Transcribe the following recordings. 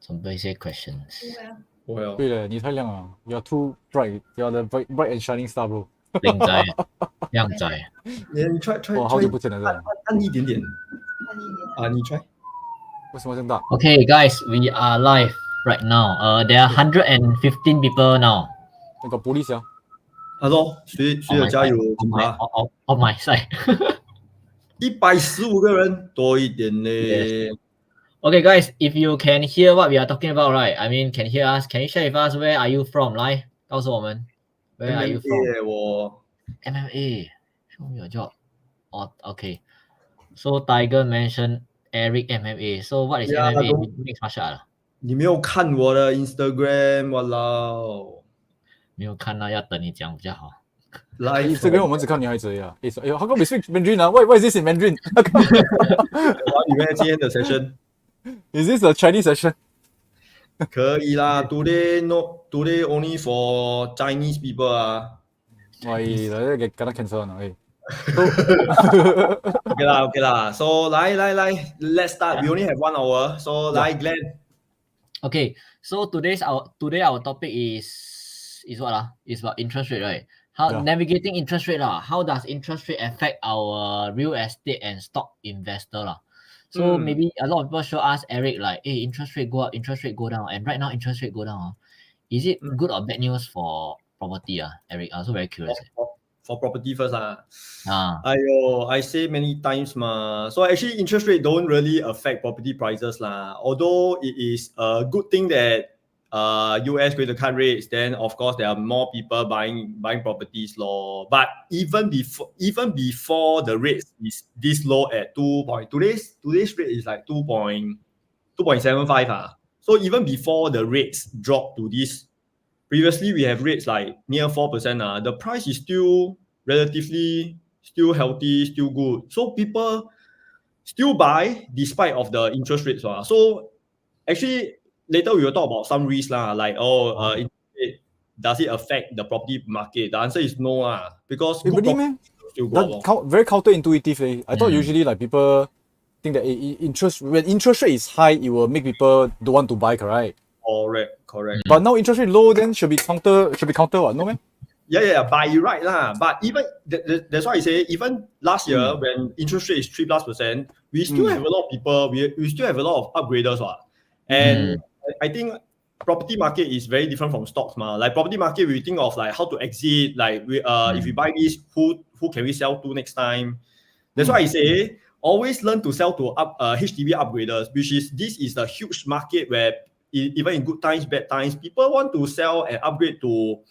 some basic questions. 对了，你太亮了 ，You're too bright. You're the bright and shining star, bro. 靓仔，靓仔。你 try 哇，好久不见了，真的。按一点点。啊，你 try。为什么这么大 Okay, guys, we are live right now. There are 115 people now. 那个玻璃侠，他说谁有加油 On my side. 115个人多一点呢。Okay, guys, if you can hear what we are talking about, right? I mean, can hear us? Can you share with us where are you from? 来，告诉我们 where are you from? 我 MMA. Show me your job. Oh, okay. So Tiger mentioned Eric MMA. So what is MMA? Mixed martial art. 你没有看我的 Instagram， walao。没有看到，要等你讲比较好。来，这边我们只看女孩子呀。哎呦，how come we speak Mandarin 啊 ？Why is this in Mandarin? 华语咩？今天的 session Is this a Chinese session? 可以啦。Today only for Chinese people 啊。喂，嚟嘅，gonna cancel 啦，哎。OK 啦。So 来 ，Let's start. We only have 1 hour. So 来 Glenn. Okay, so today our topic is what It's about interest rate, right? Navigating interest rate How does interest rate affect our real estate and stock investor So maybe a lot of people show us Eric like, hey, interest rate go up, interest rate go down, and right now interest rate go down. Is it good or bad news for property? Eric, I'm also very curious. For property first I say many times so actually interest rate don't really affect property prices although it is a good thing that US going to cut rates, then of course there are more people buying properties but even before the rates is this low at 2. Today's rate is like 2.75 so even before the rates drop to this, previously we have rates like near 4%. The price is still relatively still healthy, still good. So people still buy despite of the interest rates. So actually later we will talk about some risks like does it affect the property market? The answer is no because really, man? Very counterintuitive. I thought usually like people think that when interest rate is high, it will make people don't want to buy, correct? Correct. But now interest rate low, then should be counter what? No man? Yeah, but you're right But even that's why I say even last year when interest rate is 3+%, we still have a lot of people. We still have a lot of upgraders and I think property market is very different from stocks Like property market, we think of like how to exit. Like if we buy this, who can we sell to next time? That's why I say always learn to sell to HDB upgraders, this is a huge market where even in good times, bad times, people want to sell and upgrade to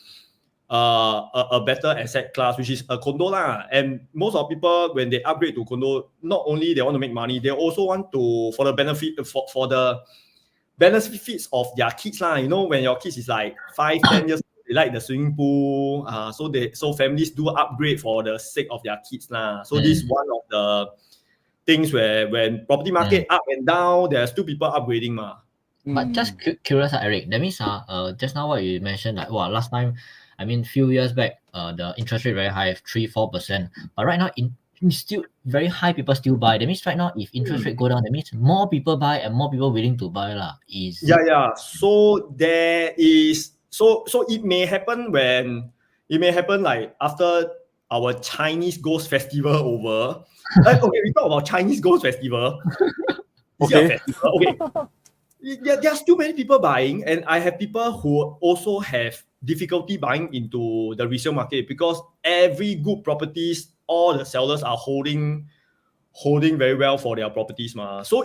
a better asset class, which is a condo And most of people, when they upgrade to condo, not only they want to make money, they also want to for the benefit for the benefits of their kids You know, when your kids is like 5-10 years old, they like the swimming pool. So families do upgrade for the sake of their kids So this is one of the things where when property market up and down, there are still people upgrading But just curious, Eric. That means just now what you mentioned, like last time, I mean, few years back, the interest rate very high, 3-4%. But right now, it's still very high. People still buy. That means right now, if interest rate go down, that means more people buy and more people willing to buy Yeah. So there is so it may happen like after our Chinese Ghost Festival over. Okay, we talk about Chinese Ghost Festival. Okay. There are still many people buying, and I have people who also have difficulty buying into the resale market because every good properties, all the sellers are holding very well for their properties So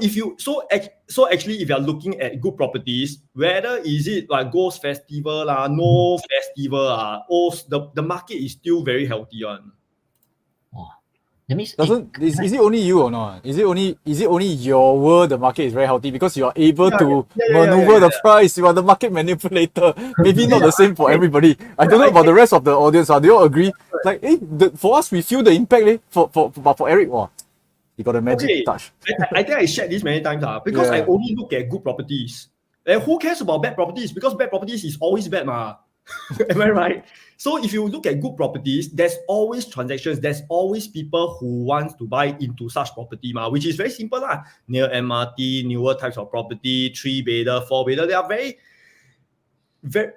actually if you are looking at good properties, whether is it like Ghost Festival no festival the market is still very healthy That means is it only you or not? Is it only your world the market is very healthy because you are able to maneuver the price? You are the market manipulator. Maybe not the same for everybody. I don't know about the rest of the audience. Do you all agree? Like, for us, we feel the impact. But for Eric, you got a magic touch. I think I shared this many times because I only look at good properties. And who cares about bad properties? Because bad properties is always bad Am I right? So if you look at good properties, there's always transactions. There's always people who want to buy into such property, which is very simple lah. Near MRT, newer types of property, 3-bedder, 4-bedder. They are very, very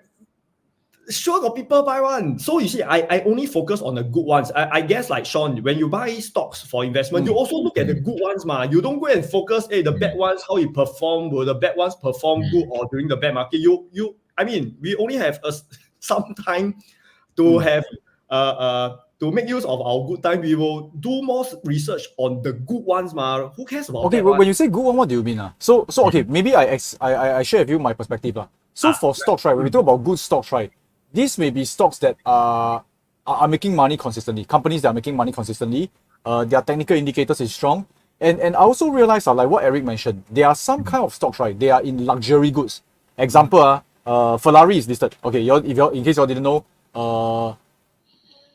sure got people buy one. So you see, I only focus on the good ones. I guess like Sean, when you buy stocks for investment, you also look at the good ones, You don't go and focus, the bad ones, how it perform. Will the bad ones perform good or during the bad market? I mean, we only have some time to have to make use of our good time. We will do more research on the good ones, Who cares about okay, when you say good one, what do you mean? So okay, maybe I share with you my perspective. So for stocks, right, when we talk about good stocks, right, these may be stocks that are making money consistently. Companies that are making money consistently. Their technical indicators is strong. And I also realize, like what Eric mentioned, there are some kind of stocks, right? They are in luxury goods. Example, Ferrari is listed. Okay, in case you didn't know,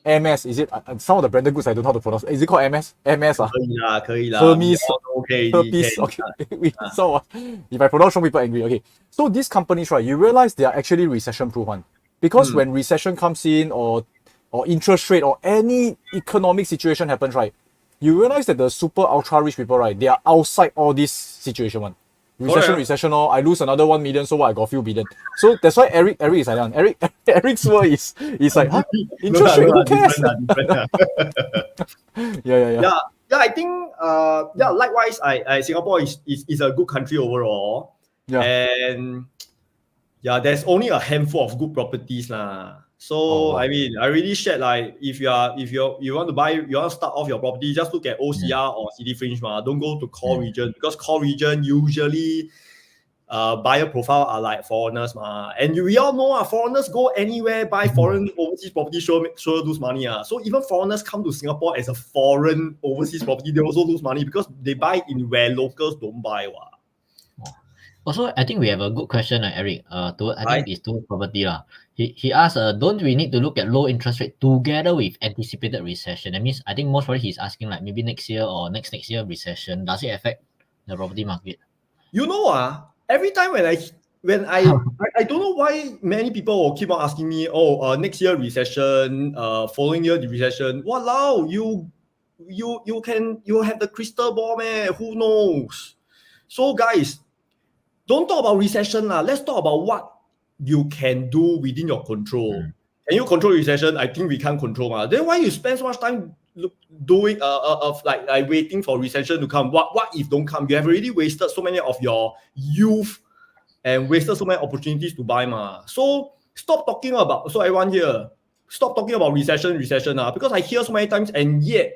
MS, is it? Some of the branded goods I don't know how to pronounce. Is it called MS? MS 可以啦 Hermes. Okay. So if I pronounce wrong, people angry. Okay. So these companies, right, you realize they are actually recession-proof one. Because when recession comes in or interest rate or any economic situation happens, right, you realize that the super ultra rich people, right, they are outside all this situation one. Recession, I lose another 1 million, so what? I got a few billion. So that's why Eric is like that. Eric's word is like, huh? Interest rate, who cares? Yeah. I think likewise, Singapore is a good country overall. Yeah. And there's only a handful of good properties lah. So I mean, I really shared like if you want to start off your property, just look at OCR or City Fringe Don't go to core region, because core region usually buyer profile are like foreigners and we all know foreigners go anywhere buy foreign overseas property, sure lose money So even foreigners come to Singapore as a foreign overseas property, they also lose money because they buy in where locals don't buy Also, I think we have a good question, Eric. I think it's to property lah. He asked, don't we need to look at low interest rate together with anticipated recession? That means I think most probably he's asking like maybe next year or next year recession. Does it affect the property market? Every time when I don't know why many people will keep on asking me, next year recession, following year the recession. Walao, you have the crystal ball, man. Who knows? So guys, don't talk about recession lah. Let's talk about what you can do within your control. Can you control recession? I think we can't control. Then why you spend so much time doing like waiting for recession to come? What if don't come? You have already wasted so many of your youth and wasted so many opportunities to buy So stop talking about. So everyone here, stop talking about recession because I hear so many times, and yet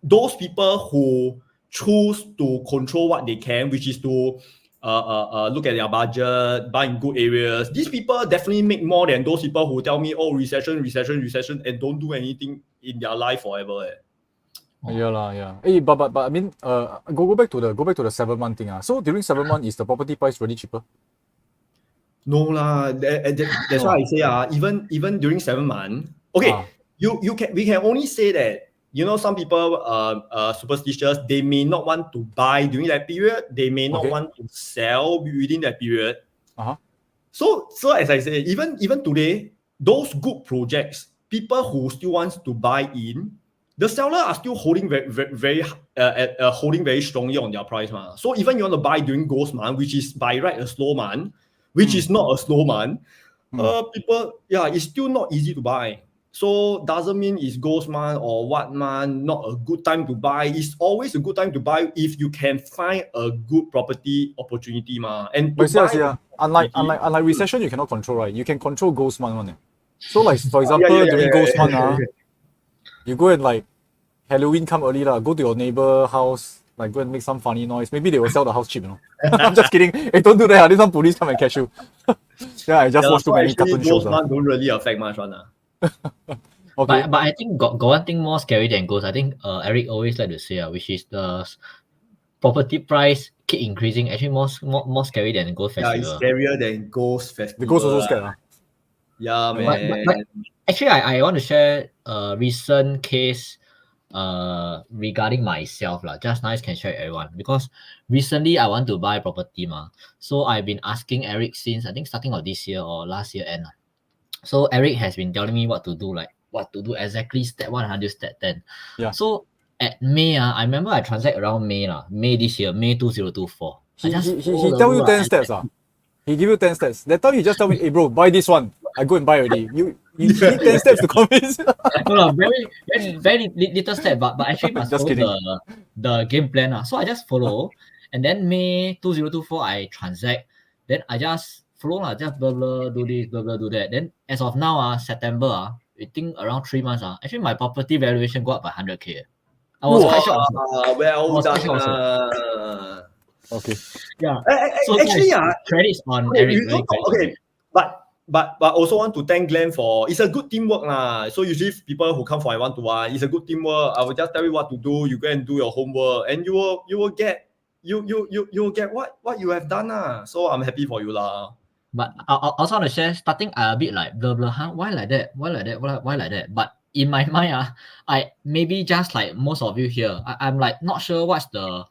those people who choose to control what they can, which is to look at their budget, buy in good areas. These people definitely make more than those people who tell me, recession, and don't do anything in their life forever. Yeah. Hey, but I mean, go back to the 7 month thing. So during 7 months, is the property price really cheaper? No lah. That's why I say even during 7 months. Okay, we can only say that. Some people superstitious. They may not want to buy during that period. They may not want to sell within that period. So as I say, even today, those good projects, people who still wants to buy in, the seller are still holding holding very strongly on their price. So even you want to buy during ghost month, which is by right a slow month, which is not a slow month, people, it's still not easy to buy. So doesn't mean it's ghost month or what month, not a good time to buy. It's always a good time to buy if you can find a good property opportunity. And but unlike recession, you cannot control, right? You can control ghost month one. So like for example, during ghost month, you go and like Halloween come early go to your neighbor house, like go and make some funny noise. Maybe they will sell the house cheap, I'm just kidding. Hey, don't do that. This some police come and catch you. I just watched too many cartoon shows. Ghost month don't really affect much one. Okay. But I think got one thing more scary than ghosts. I think Eric always like to say, which is the property price keep increasing. Actually, more scary than ghost festival. Yeah, it's scarier than ghost festival. The ghost also scared. Yeah, man. But actually, I want to share a recent case regarding myself lah. Just nice can share with everyone because recently I want to buy property so I've been asking Eric since I think starting of this year or last year end. So Eric has been telling me what to do, like what to do exactly step 1 until step 10. Yeah. So at May, I remember I transact around May this year, May 2024. He tell you 10 steps. He give you 10 steps. That time he just tell me, hey bro, buy this one. I go and buy already. You need 10 steps to convince. No, very little step, but actually must Just follow the game plan. So I just follow. And then May 2024, I transact. Then I just follow, just blah, blah, do this, blah, blah, do that. Then as of now, September, I think around 3 months, actually my property valuation go up by 100K. I was quite shocked. Well done. Okay. Yeah. So actually, credits on Eric. Okay, but also want to thank Glenn for it's a good teamwork lah. So usually people who come for my 1-to-1, it's a good teamwork. I will just tell you what to do. You go and do your homework, and you will get what you have done lah. So I'm happy for you lah. But I also want to share, starting a bit like blah blah, why like that? Why like that? But in my mind, I maybe just like most of you here, I'm like not sure what's the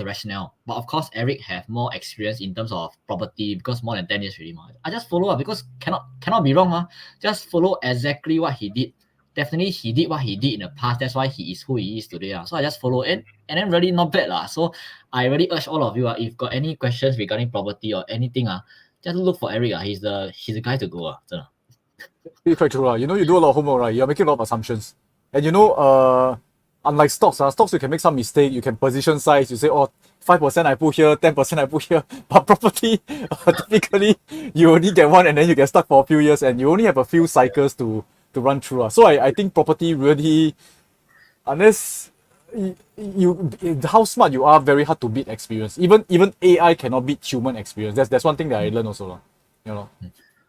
rationale. But of course, Eric have more experience in terms of property because more than 10 years already. I just follow because cannot be wrong. Just follow exactly what he did. Definitely he did what he did in the past. That's why he is who he is today. So I just follow it and then really not bad. So I really urge all of you, if got any questions regarding property or anything, just look for Eric. He's the guy to go. It's quite true. You know, you do a lot of homework, right? You're making a lot of assumptions. And you know, unlike stocks, you can make some mistake. You can position size. You say, 5% I put here, 10% I put here. But property, typically, you only get one and then you get stuck for a few years and you only have a few cycles to run through. So I think property really, unless you how smart you are, very hard to beat experience. Even AI cannot beat human experience. That's one thing that I learned also. You know.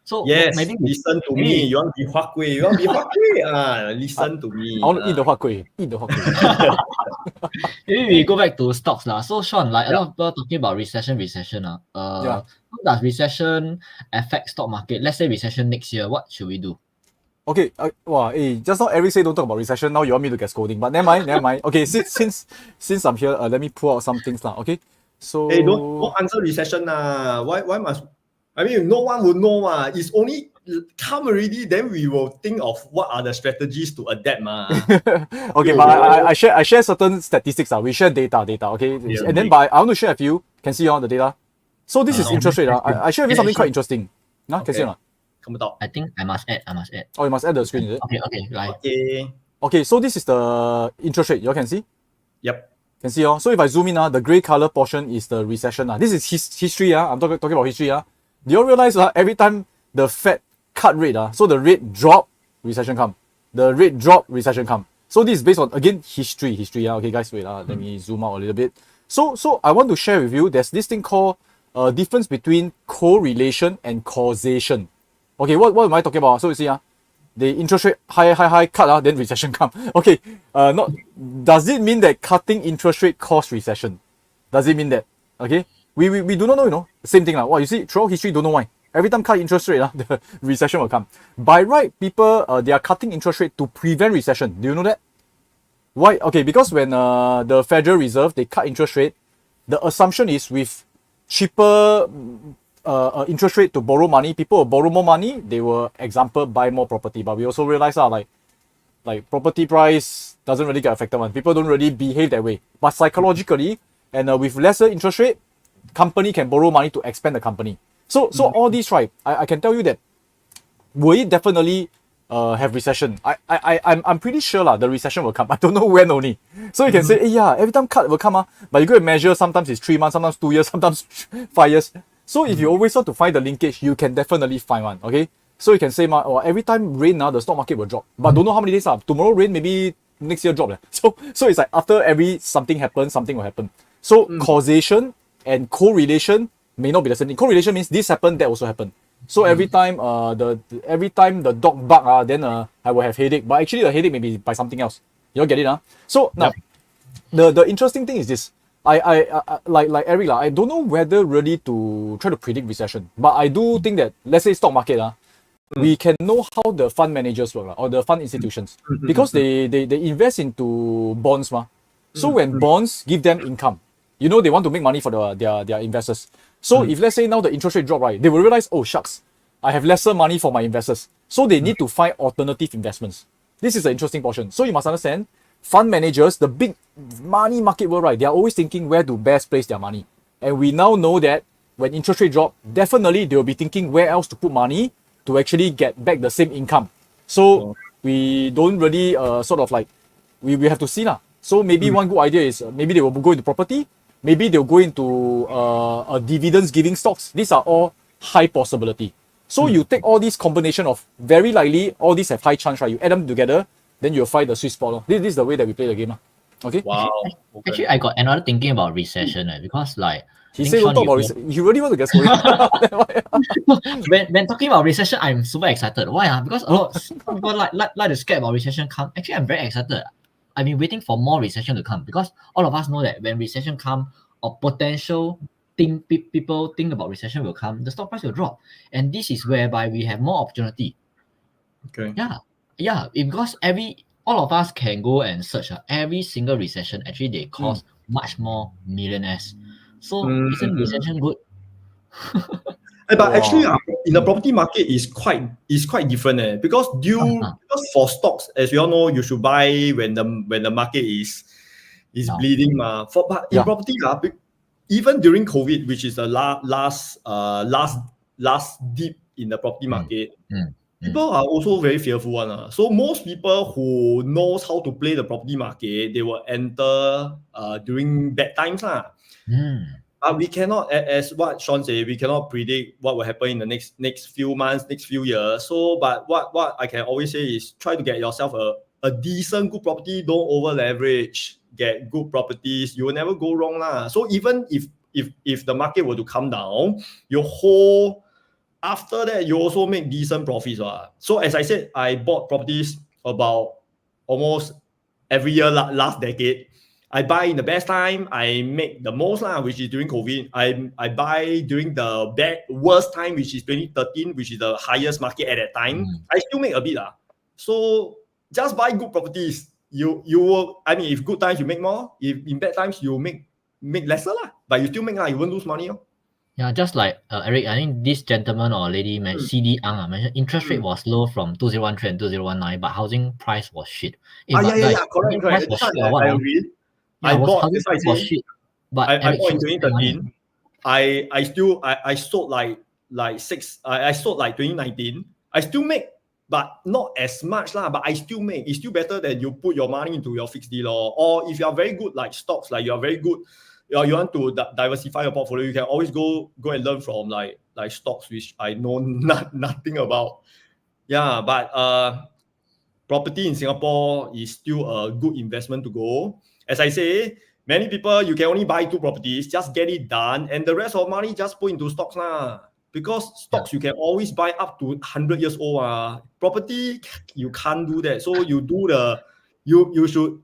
So yes, maybe listen to me. You want to be Huat Kueh? Listen to me. I want to eat the Huat Kueh. Maybe we go back to stocks lah. So Sean, like a lot of people talking about recession. How does recession affect stock market? Let's say recession next year, what should we do? Okay, just now Eric say don't talk about recession. Now you want me to get scolding, but never mind. Okay, since I'm here, let me pull out some things now. Okay, so hey, don't answer recession Why must? I mean, no one will know It's only come already, then we will think of what are the strategies to adapt Okay, but I share certain statistics. We share data. Okay, and then I want to share with you. Can see on the data. So this is interest rate. I share with you something quite interesting. Can see or not? I think I must add. Oh, you must add the screen, is it? Okay. Okay, so this is the interest rate. You can see? Yep. Can see. So if I zoom in, the grey color portion is the recession. This is history. I'm talking about history. Do you realize every time the Fed cut rate, so the rate drop, recession come. The rate drop, recession come. So this is based on, again, history. Okay, guys, wait. Let me zoom out a little bit. So I want to share with you, there's this thing called difference between correlation and causation. Okay, what am I talking about? So you see, the interest rate high cut, then recession come. Okay, does it mean that cutting interest rate cause recession? Does it mean that? Okay, we do not know, same thing. You see, throughout history, don't know why. Every time cut interest rate, the recession will come. By right, people, they are cutting interest rate to prevent recession. Do you know that? Why? Okay, because when the Federal Reserve, they cut interest rate, the assumption is with cheaper interest rate to borrow money, people will borrow more money, they will, example, buy more property. But we also realize like property price doesn't really get affected. People don't really behave that way. But psychologically, and with lesser interest rate, company can borrow money to expand the company. So all these, right, I can tell you that will it definitely have recession? I'm pretty sure the recession will come. I don't know when only. So you can say, every time cut will come, but you go and measure, sometimes it's 3 months, sometimes 2 years, sometimes 5 years. So if you always want to find the linkage, you can definitely find one. Okay. So you can say, every time rain now, the stock market will drop. But don't know how many days. Tomorrow rain, maybe next year drop. So it's like after every something happens, something will happen. So causation and correlation may not be the same thing. Correlation means this happened, that also happened. So every time the dog bark, then I will have headache. But actually the headache may be by something else. You all get it, So now the interesting thing is this. I like Eric, I don't know whether really to try to predict recession, but I do think that, let's say stock market, we can know how the fund managers work or the fund institutions because they invest into bonds. So when bonds give them income, you know, they want to make money for their investors. So if let's say now the interest rate drop, right, they will realize, oh shucks, I have lesser money for my investors. So they need to find alternative investments. This is the interesting portion. So you must understand, fund managers, the big money market world, right, they are always thinking where to best place their money. And we now know that when interest rate drop, definitely they will be thinking where else to put money to actually get back the same income. So we don't really we have to see lah. So maybe one good idea is maybe they will go into property, maybe they'll go into dividends giving stocks. These are all high possibility. So you take all these combination of very likely, all these have high chance, right? You add them together, then you'll find the sweet spot. This is the way that we play the game. Okay? Wow. Actually, I got another thinking about recession, because like he said we'll talk about recession. You really want to get going? when talking about recession, I'm super excited. Why? Because a lot of people like to scare about recession come. Actually, I'm very excited. I've been waiting for more recession to come because all of us know that when recession come or potential people think about recession will come, the stock price will drop, and this is whereby we have more opportunity. Okay. Yeah. Because all of us can go and search every single recession. Actually, they cost much more millionaires. So isn't recession good? But actually, in the property market is quite different because because for stocks, as we all know, you should buy when the market is bleeding. But in property, even during COVID, which is the last dip in the property market, people are also very fearful. So most people who knows how to play the property market, they will enter during bad times. But we cannot, as what Sean said, we cannot predict what will happen in the next few months, next few years. So, but what I can always say is try to get yourself a decent, good property. Don't over leverage. Get good properties. You will never go wrong. So even if the market were to come down, you hold. After that, you also make decent profits. So as I said, I bought properties about almost every year last decade. I buy in the best time, I make the most, which is during COVID. I buy during the worst time, which is 2013, which is the highest market at that time. I still make a bit. So just buy good properties. You will, I mean, if good times you make more, if in bad times you make lesser, but you still make, you won't lose money. Yeah, just like Eric, I think this gentleman or lady mentioned, CD Ang mentioned interest rate was low from 2013 and 2019, but housing price was shit. Correct. I agree. I bought in 2013. I sold like 2019. I still make, but not as much but I still make. It's still better than you put your money into your fixed deal or if you are very good like stocks, like you are very good, you want to diversify your portfolio, you can always go and learn from like stocks, which I know nothing about. Yeah, but property in Singapore is still a good investment to go. As I say, many people, you can only buy 2 properties, just get it done, and the rest of money just put into stocks because stocks you can always buy up to 100 years old. Property you can't do that. So you do you should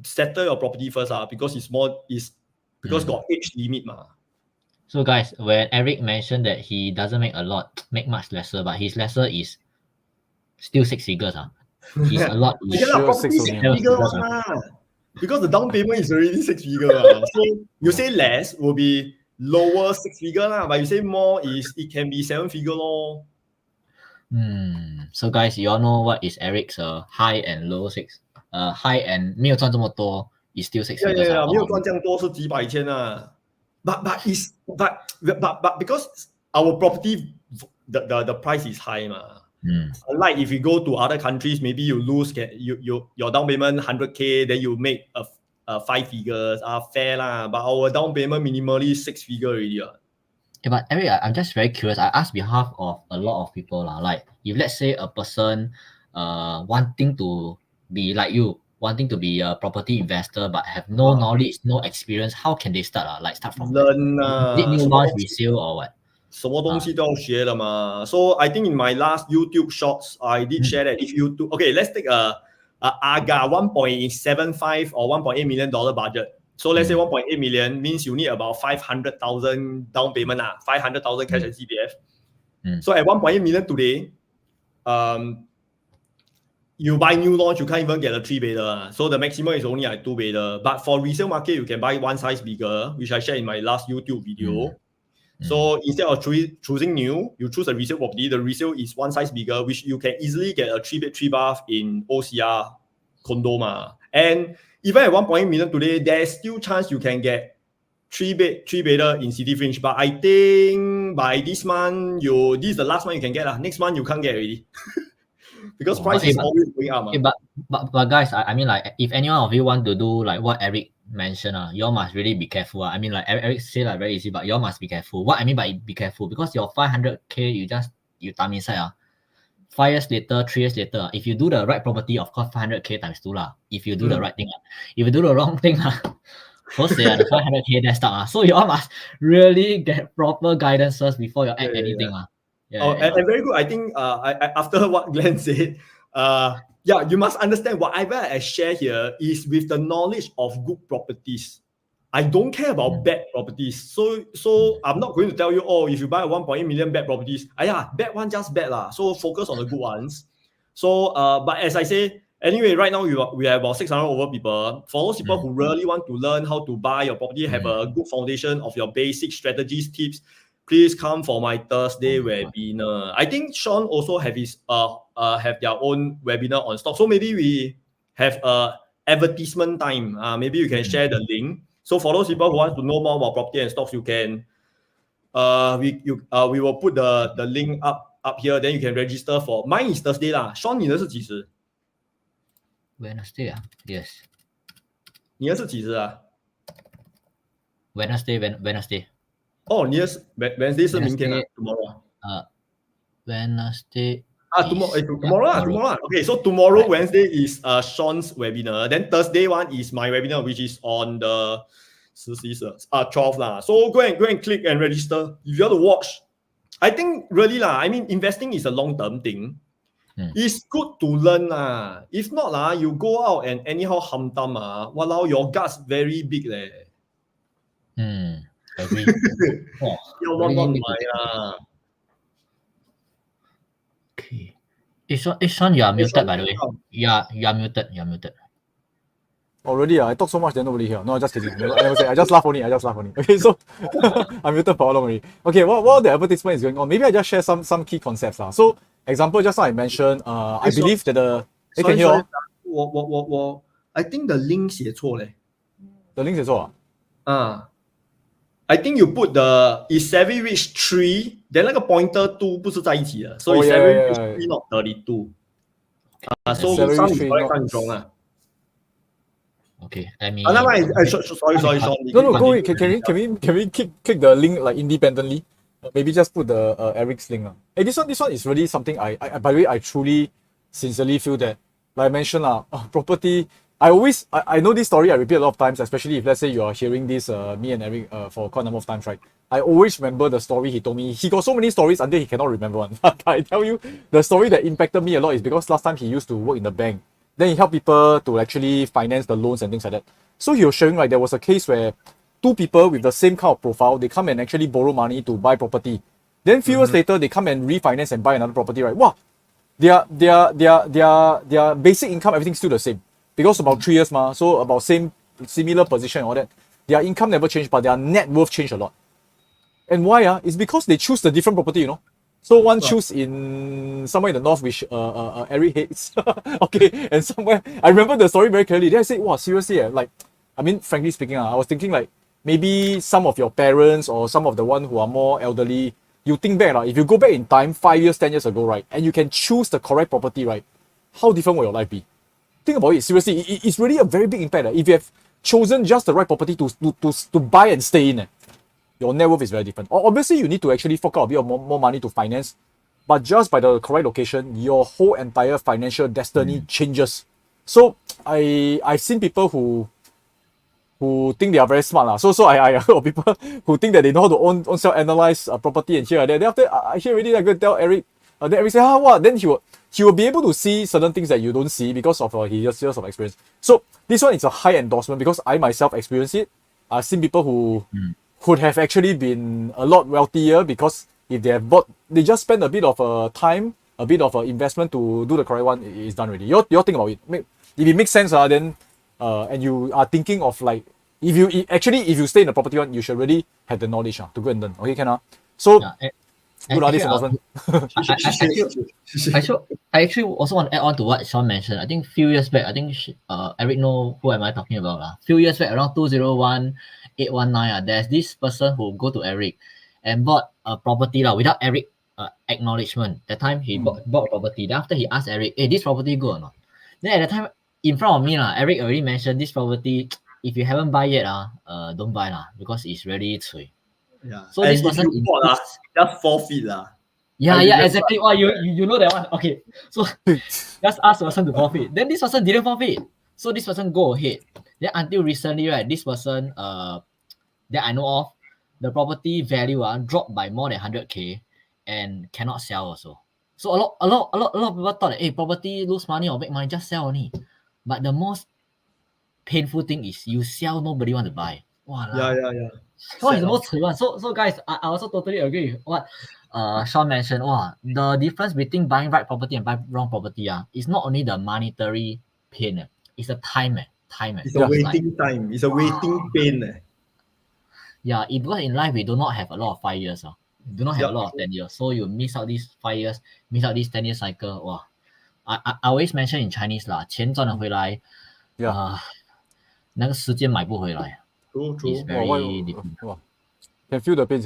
settle your property first because because got age limit. So guys, when Eric mentioned that he doesn't make a lot, make much lesser, but his lesser is still 6 figures. He's a lot. Property 6 figures because the down payment is already 6 figures. So you say less will be lower 6 figure but you say more it can be 7 figure So guys, you all know what is Eric's high and low 6? High and 没有赚这么多 is still 6 figures. Yeah, 没有赚这样多是几百千But because our property the price is high Unlike if you go to other countries, maybe you lose your down payment 100K, then you make a 5 figures fair but our down payment minimally 6 figure already. Yeah, but Eric, I'm just very curious. I ask behalf of a lot of people like if let's say a person wanting to be like you, wanting to be a property investor but have no knowledge, no experience, how can they start? Like start from learn did you launch resale or what? 什么东西都要学的嘛 So I think in my last YouTube shorts, I did share that if you do, okay, let's take a AGA 1.75 or $1.8 million budget. So let's say 1.8 million means you need about 500,000 down payment 500,000 cash and CPF. So at 1.8 million today, you buy new launch, you can't even get a 3-bedder. So the maximum is only like 2-bedder. But for resale market, you can buy one size bigger, which I shared in my last YouTube video. So instead of choosing new, you choose a resale property. The resale is one size bigger, which you can easily get a 3-bed, 3-bath in OCR condo. And even at 1.8 million today, there's still chance you can get 3-bed, 3-bedder in City Fringe. But I think by this month, this is the last month you can get. Next month, you can't get already. Because price is always going up. But guys, I mean, like, if any one of you want to do like what Eric mentioned, you all must really be careful. I mean, like Eric say like very easy, but you all must be careful. What I mean by be careful, because your 500k you time inside 5 years later, 3 years later, if you do the right property, of course 500k times 2 lah. If you do the right thing, if you do the wrong thing, first the 500k that's stuck. So you all must really get proper guidances before you add anything. And very good. I think after what Glenn said, you must understand whatever I share here is with the knowledge of good properties. I don't care about bad properties. So I'm not going to tell you, if you buy 1.8 million bad properties, bad one just bad lah. So focus on the good ones. So but as I say, anyway, right now we have about 600 over people. For those people who really want to learn how to buy your property, have a good foundation of your basic strategies, tips, please come for my Thursday webinar. I think Sean also have their own webinar on stock. So maybe we have advertisement time. Maybe you can share the link. So for those people who want to know more about property and stocks, you can we will put the link up here. Then you can register for. Mine is Thursday lah. Sean, 你的是几时 ？Wednesday yes. 你的是几时？Wednesday. 你的是 Wednesday 是明天tomorrow. Wednesday. Tomorrow. Okay, so tomorrow Wednesday is Sean's webinar. Then Thursday one is my webinar, which is on the 12 lah. So go and click and register if you want to watch. I think really lah. I mean, investing is a long-term thing. It's good to learn lah. If not lah, you go out and anyhow hamtam walao, your guts very big leh. Agree. Okay. Sean, you are muted, by the way. You are muted. Already, I talk so much that nobody here. No, just kidding. I never say. I just laugh only. Okay, so I'm muted for how long already? Okay, while the advertisement is going on, maybe I just share some key concepts. So, example, just now I mentioned, I believe that you can hear. I think the link 写错嘞。The link 写错I think you put the is Savvy Rich 3, then 那个 pointer 2不是在一起的，所以 Savvy Rich 3 not 32. So some is correct, wrong Okay, let me. Sorry, Sean. No, go ahead. Can we click the link like independently? Maybe just put the Eric's link. Hey, this one is really something I by the way, I truly, sincerely feel that, like I mentioned, property. I know this story, I repeat a lot of times, especially if let's say you are hearing this, me and Eric, for quite a number of times, right? I always remember the story he told me. He got so many stories until he cannot remember one. But I tell you, the story that impacted me a lot is because last time he used to work in the bank. Then he helped people to actually finance the loans and things like that. So he was sharing, like, there was a case where two people with the same kind of profile, they come and actually borrow money to buy property. Then few years later, they come and refinance and buy another property, right? Wow! Their basic income, everything's still the same. Because about 3 years, so about similar position and all that. Their income never changed, but their net worth changed a lot. And why? It's because they choose the different property, So one choose in somewhere in the north, which Eric hates. Okay, and somewhere I remember the story very clearly. Then I said, wow, seriously, like, I mean, frankly speaking, I was thinking like maybe some of your parents or some of the one who are more elderly, you think back, if you go back in time 5 years, 10 years ago, right, and you can choose the correct property, right, how different will your life be? Think about it, seriously, it's really a very big impact. If you have chosen just the right property to buy and stay in, your net worth is very different. Obviously, you need to actually fork out a bit more money to finance, but just by the correct location, your whole entire financial destiny changes. So I've seen people who think they are very smart. So I heard of people who think that they know how to own self-analyze property and here and there. Then after I hear already, I go tell Eric, then Eric say, what? Then he will be able to see certain things that you don't see because of his years of experience. So this one is a high endorsement because I myself experienced it. I've seen people who could have actually been a lot wealthier because if they have bought, they just spend a bit of time a bit of investment to do the correct one is done already. You all think about it. If it makes sense, then and you are thinking of like if you stay in the property one, you should really have the knowledge to go and learn. Okay, can So good this announcement. I actually also want to add on to what Sean mentioned. I think a few years back, I think Eric know who am I talking about. A few years back, around 201819, there's this person who go to Eric and bought a property without Eric acknowledgement. That time he bought property. Then after he asked Eric, hey, this property good or not? Then at the time, in front of me, Eric already mentioned this property, if you haven't buy yet, don't buy because it's really cui. Yeah. So this person if you bought, just forfeit Yeah, exactly. Wow, you know that one. Okay. So just ask the person to forfeit. Then this person didn't forfeit. So this person go ahead. Then until recently, right, this person that I know of, the property value dropped by more than 100K and cannot sell also. So a lot of people thought that, hey, property lose money or make money, just sell only. But the most painful thing is you sell, nobody want to buy. Wow. Yeah. So it's the most one. So guys, I also totally agree with what Sean mentioned. The difference between buying right property and buying wrong property is not only the monetary pain, it's the time. It's a waiting time. It's a waiting pain. Yeah, because in life we do not have a lot of 5 years. We do not have a lot of 10 years. So you miss out these 5 years, miss out this 10-year cycle. Wow. I always mention in Chinese 钱赚得回来，那个时间买不回来。True. It's very difficult. Can feel the pain,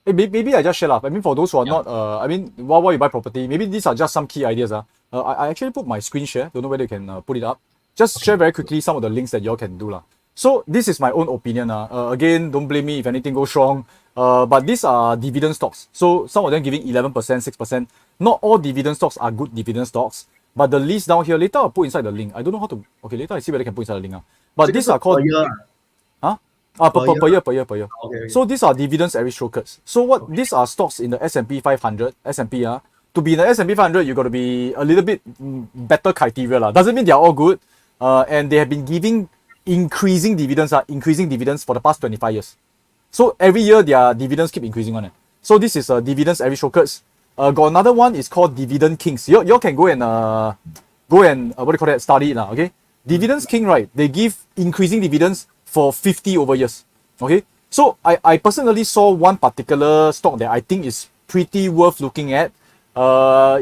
Hey, maybe I just share I mean, for those who are not, I mean, while you buy property, maybe these are just some key ideas. I actually put my screen share. Don't know whether you can put it up. Just share very quickly some of the links that you all can do. So this is my own opinion. Again, don't blame me if anything goes wrong. But these are dividend stocks. So some of them giving 11%, 6%. Not all dividend stocks are good dividend stocks. But the list down here, later I'll put inside the link. I don't know how to, okay, later I see whether I can put inside the link. But these are called... Per year. Okay. So these are dividends aristocrats. So what these are stocks in the S&P 500. S&P to be in the S&P 500, you got to be a little bit better criteria Doesn't mean they are all good. And they have been giving increasing dividends for the past 25 years. So every year their dividends keep increasing on it. So this is dividends aristocrats. Got another one is called dividend kings. You can go and what do you call that? Study it okay. Dividends king, right? They give increasing dividends for 50 over years. Okay, so I personally saw one particular stock that I think is pretty worth looking at.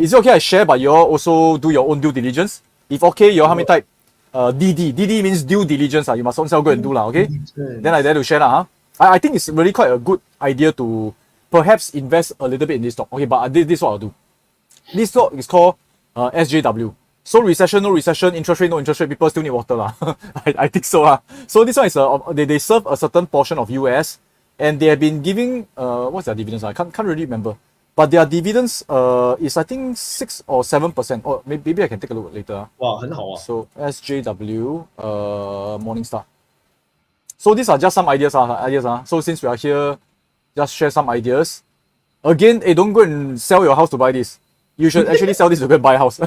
Is it okay I share, but you all also do your own due diligence? If okay, you all help me type DD. DD means due diligence. You must also go and do okay? Then I dare to share I think it's really quite a good idea to perhaps invest a little bit in this stock. Okay, but this is what I'll do. This stock is called SJW. So recession, no recession, interest rate, no interest rate, people still need water I think so So this one is they serve a certain portion of US, and they have been giving what's their dividends? I can't really remember, but their dividends is I think 6 or 7%. Or maybe I can take a look later. Wow, 很好 So SJW Morningstar. So these are just some ideas So since we are here, just share some ideas. Again, don't go and sell your house to buy this. You should actually sell this to go and buy a house.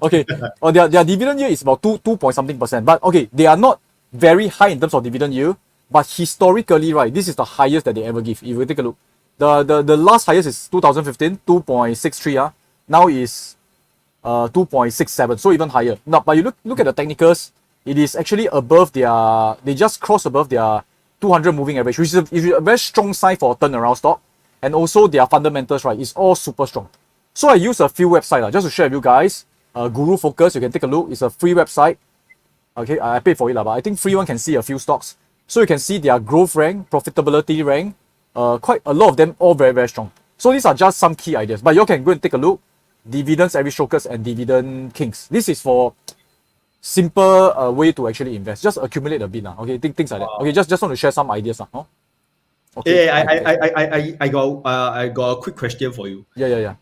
Okay. Their dividend yield is about 2 point something%. But okay, they are not very high in terms of dividend yield. But historically, right, this is the highest that they ever give. If you take a look. The last highest is 2015, 2.63. Now is 2.67. So even higher. Now, but you look at the technicals, it is actually above they just crossed above their 200 moving average, which is a very strong sign for a turnaround stock. And also their fundamentals, right, is all super strong. So I use a few websites just to share with you guys. Guru Focus, you can take a look. It's a free website. Okay, I paid for it, but I think free one can see a few stocks. So you can see their growth rank, profitability rank. Quite a lot of them all very, very strong. So these are just some key ideas. But you can go and take a look. Dividends aristocrats and dividend kings. This is for simple way to actually invest. Just accumulate a bit. Okay, things like that. Okay, just want to share some ideas. Okay. Hey, I got a quick question for you. Yeah.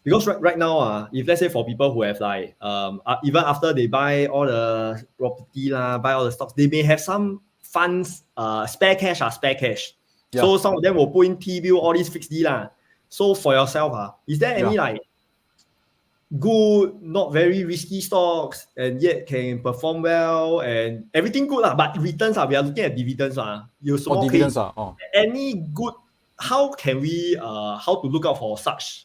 Because right now, if let's say for people who have like even after they buy all the property buy all the stocks, they may have some funds spare cash. Yeah. So some of them will put in T-bill, all these fixed D So for yourself, is there any like good, not very risky stocks and yet can perform well and everything good but returns we are looking at dividends dividends any good, how can we how to look out for such?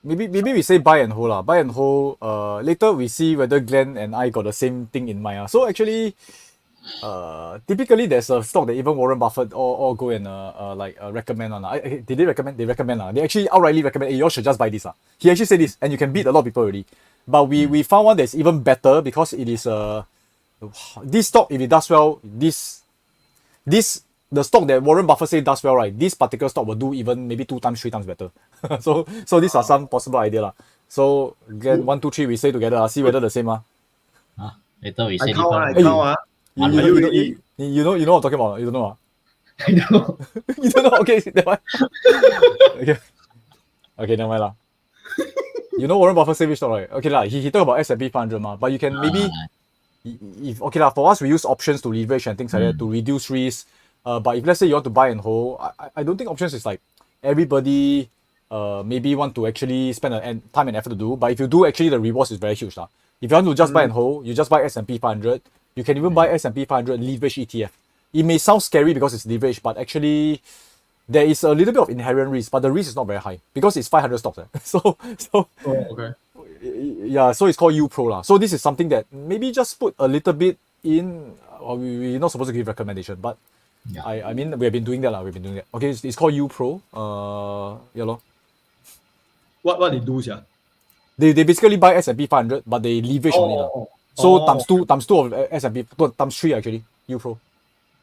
maybe we say buy and hold lah. Buy and hold. Later we see whether Glenn and I got the same thing in mind. So actually, typically there's a stock that even Warren Buffett or go and recommend on. Did they recommend? They recommend. They actually outrightly recommend, hey, you all should just buy this. He actually said this, and you can beat a lot of people already. But we found one that's even better because it is this stock, if it does well, the stock that Warren Buffett say does well, right? This particular stock will do even maybe 2 times, 3 times better. so these are some possible idea lah. So again, 1, 2, 3, we say together. See whether the same Later we say I different. count. You know what I'm talking about? You don't know? I know. You don't know? Okay, never mind. Okay, never mind lah. You know Warren Buffett say which stock, right? Okay lah, he talk about S&P 500 but you can maybe, if okay lah, for us we use options to leverage and things like that to reduce risk. But if let's say you want to buy and hold, I don't think options is like everybody maybe want to actually spend time and effort to do. But if you do, actually the rewards is very huge lah. If you want to just buy and hold, you just buy S&P 500. You can even buy S&P 500 leverage ETF. It may sound scary because it's leverage, but actually there is a little bit of inherent risk, but the risk is not very high because it's 500 stocks. Okay. Yeah, so it's called U Pro lah. So this is something that maybe just put a little bit in. We're not supposed to give recommendation, but yeah. I mean we have been doing that lah. We've been doing that. Okay, it's called U Pro. Yeah lor. What they do, yeah? They basically buy S&P 500, but they leverage on it lah. So times two of S&P, times 3 actually. U Pro.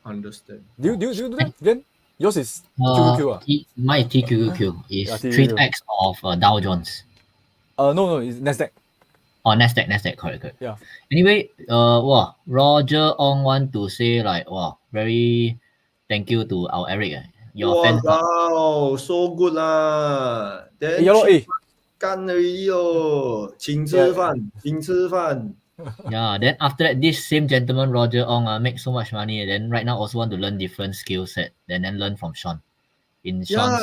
Understand. Do you do that then? Yours is QQQ. My TQQQ is 3x of Dow Jones. No, it's Nasdaq. Oh, Nasdaq, correct. Yeah. Anyway, Roger Ong want to say like, very thank you to our Eric. Your fans. Wow, so good lah. Then 干而已哦，请吃饭。Yeah, then after that, this same gentleman, Roger Ong, make so much money, and then right now also want to learn different skill set, and then learn from Sean. In Sean's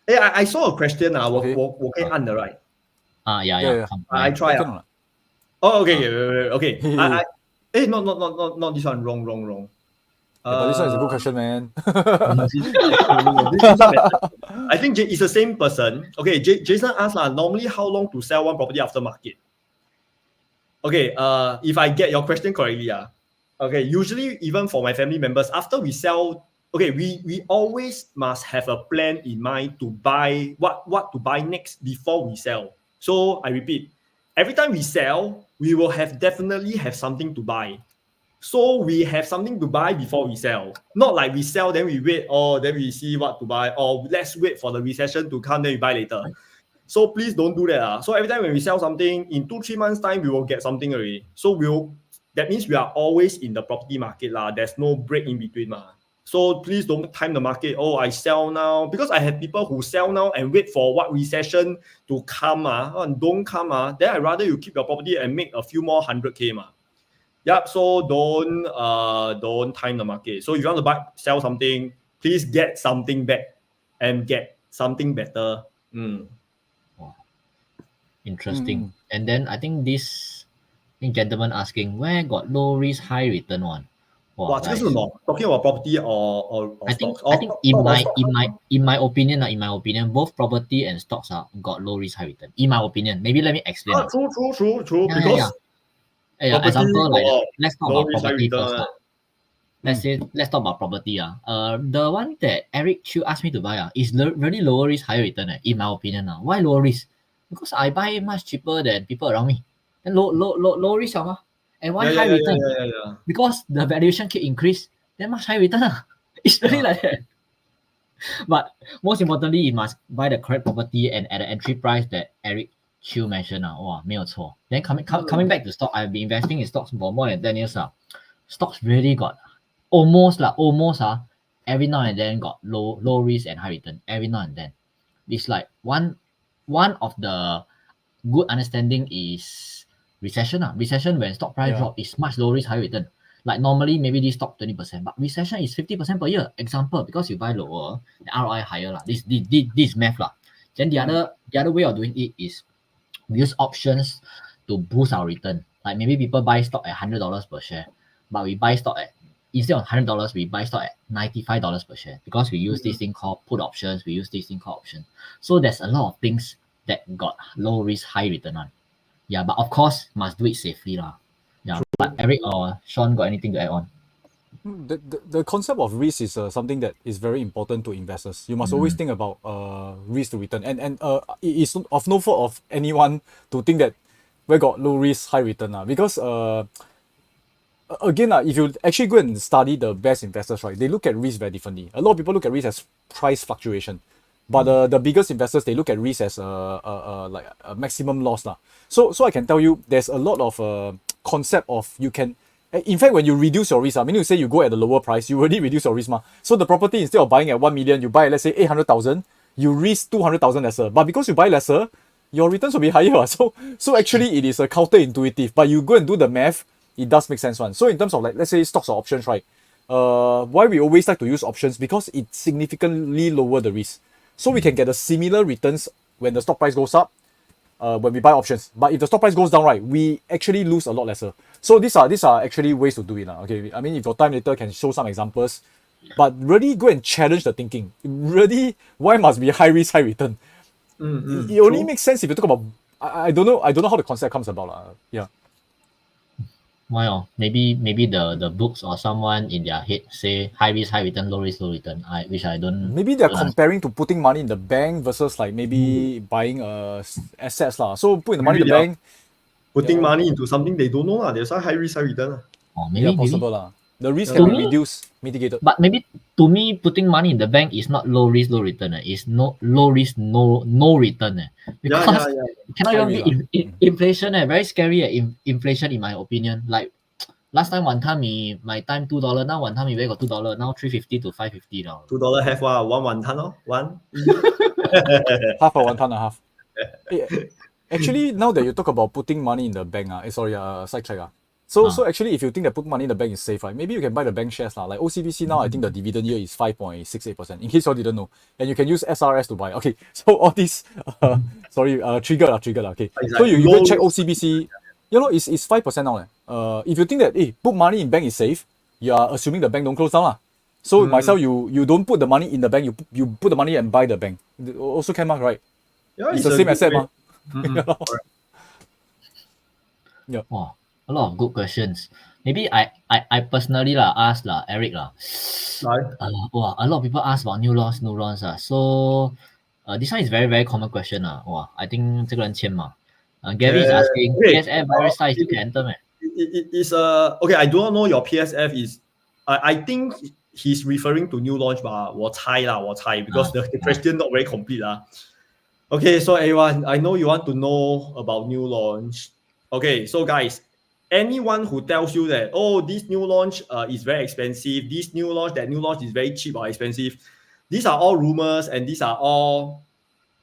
Hey, I saw a question 我可以按的 right? Yeah. I try okay. Not this one, wrong. But this one is a good question, man. I think it's the same person. Okay, Jason asked normally how long to sell one property after market? Okay, if I get your question correctly, okay, usually even for my family members, after we sell, okay, we always must have a plan in mind to buy what to buy next before we sell. So I repeat, every time we sell, we will definitely have something to buy. So we have something to buy before we sell. Not like we sell, then we wait, then we see what to buy, or let's wait for the recession to come, then we buy later. So please don't do that. So every time when we sell something, in 2-3 months time, we will get something already. So that means we are always in the property market. There's no break in between. So please don't time the market. Oh, I sell now. Because I have people who sell now and wait for what recession to come. And don't come. Then I'd rather you keep your property and make a few more 100K. Yep, so don't time the market. So if you want to sell something, please get something back and get something better. Interesting. And then I think this gentleman asking, where got low risk, high return one? This is not talking about property or I think stocks. in my opinion, both property and stocks got low risk, high return. In my opinion, maybe let me explain. True. Because example, like let's talk about property first. Let's talk about property. The one that Eric Chiew asked me to buy is really lower risk, higher return. In my opinion, why lower risk? Because I buy much cheaper than people around me. And low risk, and why high return? Yeah. Because the valuation keep increase, then much high return. It's really like that. But most importantly, you must buy the correct property and at the entry price that Eric Chiew mentioned. 没有错. Then coming back to stock, I've been investing in stocks for more than 10 years. Stocks really got almost every now and then got low risk and high return. Every now and then. It's like one of the good understanding is recession. Recession when stock price drop is much low risk, high return. Like normally maybe this stock 20%, but recession is 50% per year. Example, because you buy lower, the ROI higher. This math. Then the other way of doing it is we use options to boost our return. Like maybe people buy stock at $100 per share, but we buy stock at, instead of $100, we buy stock at $95 per share because we use this thing called put options. We use this thing called option. So there's a lot of things that got low risk, high return one. Yeah, but of course must do it safely lah. Yeah, but Eric or Sean got anything to add on? The concept of risk is something that is very important to investors. You must always think about risk to return, and it is of no fault of anyone to think that we got low risk, high return because again if you actually go and study the best investors, right, they look at risk very differently. A lot of people look at risk as price fluctuation, but the biggest investors, they look at risk as like a maximum loss lah. So I can tell you there's a lot of concept of you can. In fact, when you reduce your risk, meaning you say you go at the lower price, you already reduce your risk ma. So the property, instead of buying at 1 million, you buy at, let's say 800,000, you risk 200,000 lesser. But because you buy lesser, your returns will be higher. So actually it is a counterintuitive. But you go and do the math, it does make sense one. So in terms of like, let's say stocks or options, right? Why we always like to use options? Because it significantly lower the risk. So we can get a similar returns when the stock price goes up, when we buy options. But if the stock price goes down, right, we actually lose a lot lesser. So these are actually ways to do it. Okay, I mean, if your time later can show some examples, but really go and challenge the thinking. Really, why must be high risk, high return? It only makes sense if you talk about. I don't know how the concept comes about. Yeah. Well, maybe the books or someone in their head say high risk, high return, low risk, low return. Which I don't. Maybe they're comparing to putting money in the bank versus like maybe buying assets lah. So put the money in the bank. Putting money into something they don't know lah. There's a high risk, high return. Maybe possible lah. The risk can be reduced, mitigated. But maybe to me, putting money in the bank is not low risk, low return. It's no low risk, no return. Because it cannot even be inflation. Very scary. Inflation, in my opinion. Like last time, one time my time $2. Now one time we got $2. Now $3.50 to $5.50 now. $2 half one ton one. Half or 1 ton and a half. Actually, now that you talk about putting money in the bank, sidetrack. So actually, if you think that put money in the bank is safe, right, maybe you can buy the bank shares lah. Like OCBC now, I think the dividend yield is 5.68%. In case you didn't know, and you can use SRS to buy. Okay, so all this, triggered. Okay, exactly. So you go check OCBC. It's 5% now. If you think that put money in bank is safe, you are assuming the bank don't close down lah. So myself, you don't put the money in the bank. You put the money and buy the bank. Also can mark, right? Yeah, it's the same asset ma. Yeah. Wow, a lot of good questions. Maybe I personally ask Eric a lot of people ask about new launch. So this one is very very common question I think 这个人签嘛. Gary is asking PSF virus size you can enter It is okay. I do not know your PSF is. I think he's referring to new launch, but 我猜 because the question not very complete Okay, so everyone, I know you want to know about new launch. Okay, so guys, anyone who tells you that this new launch is very expensive, that new launch is very cheap or expensive, these are all rumors and these are all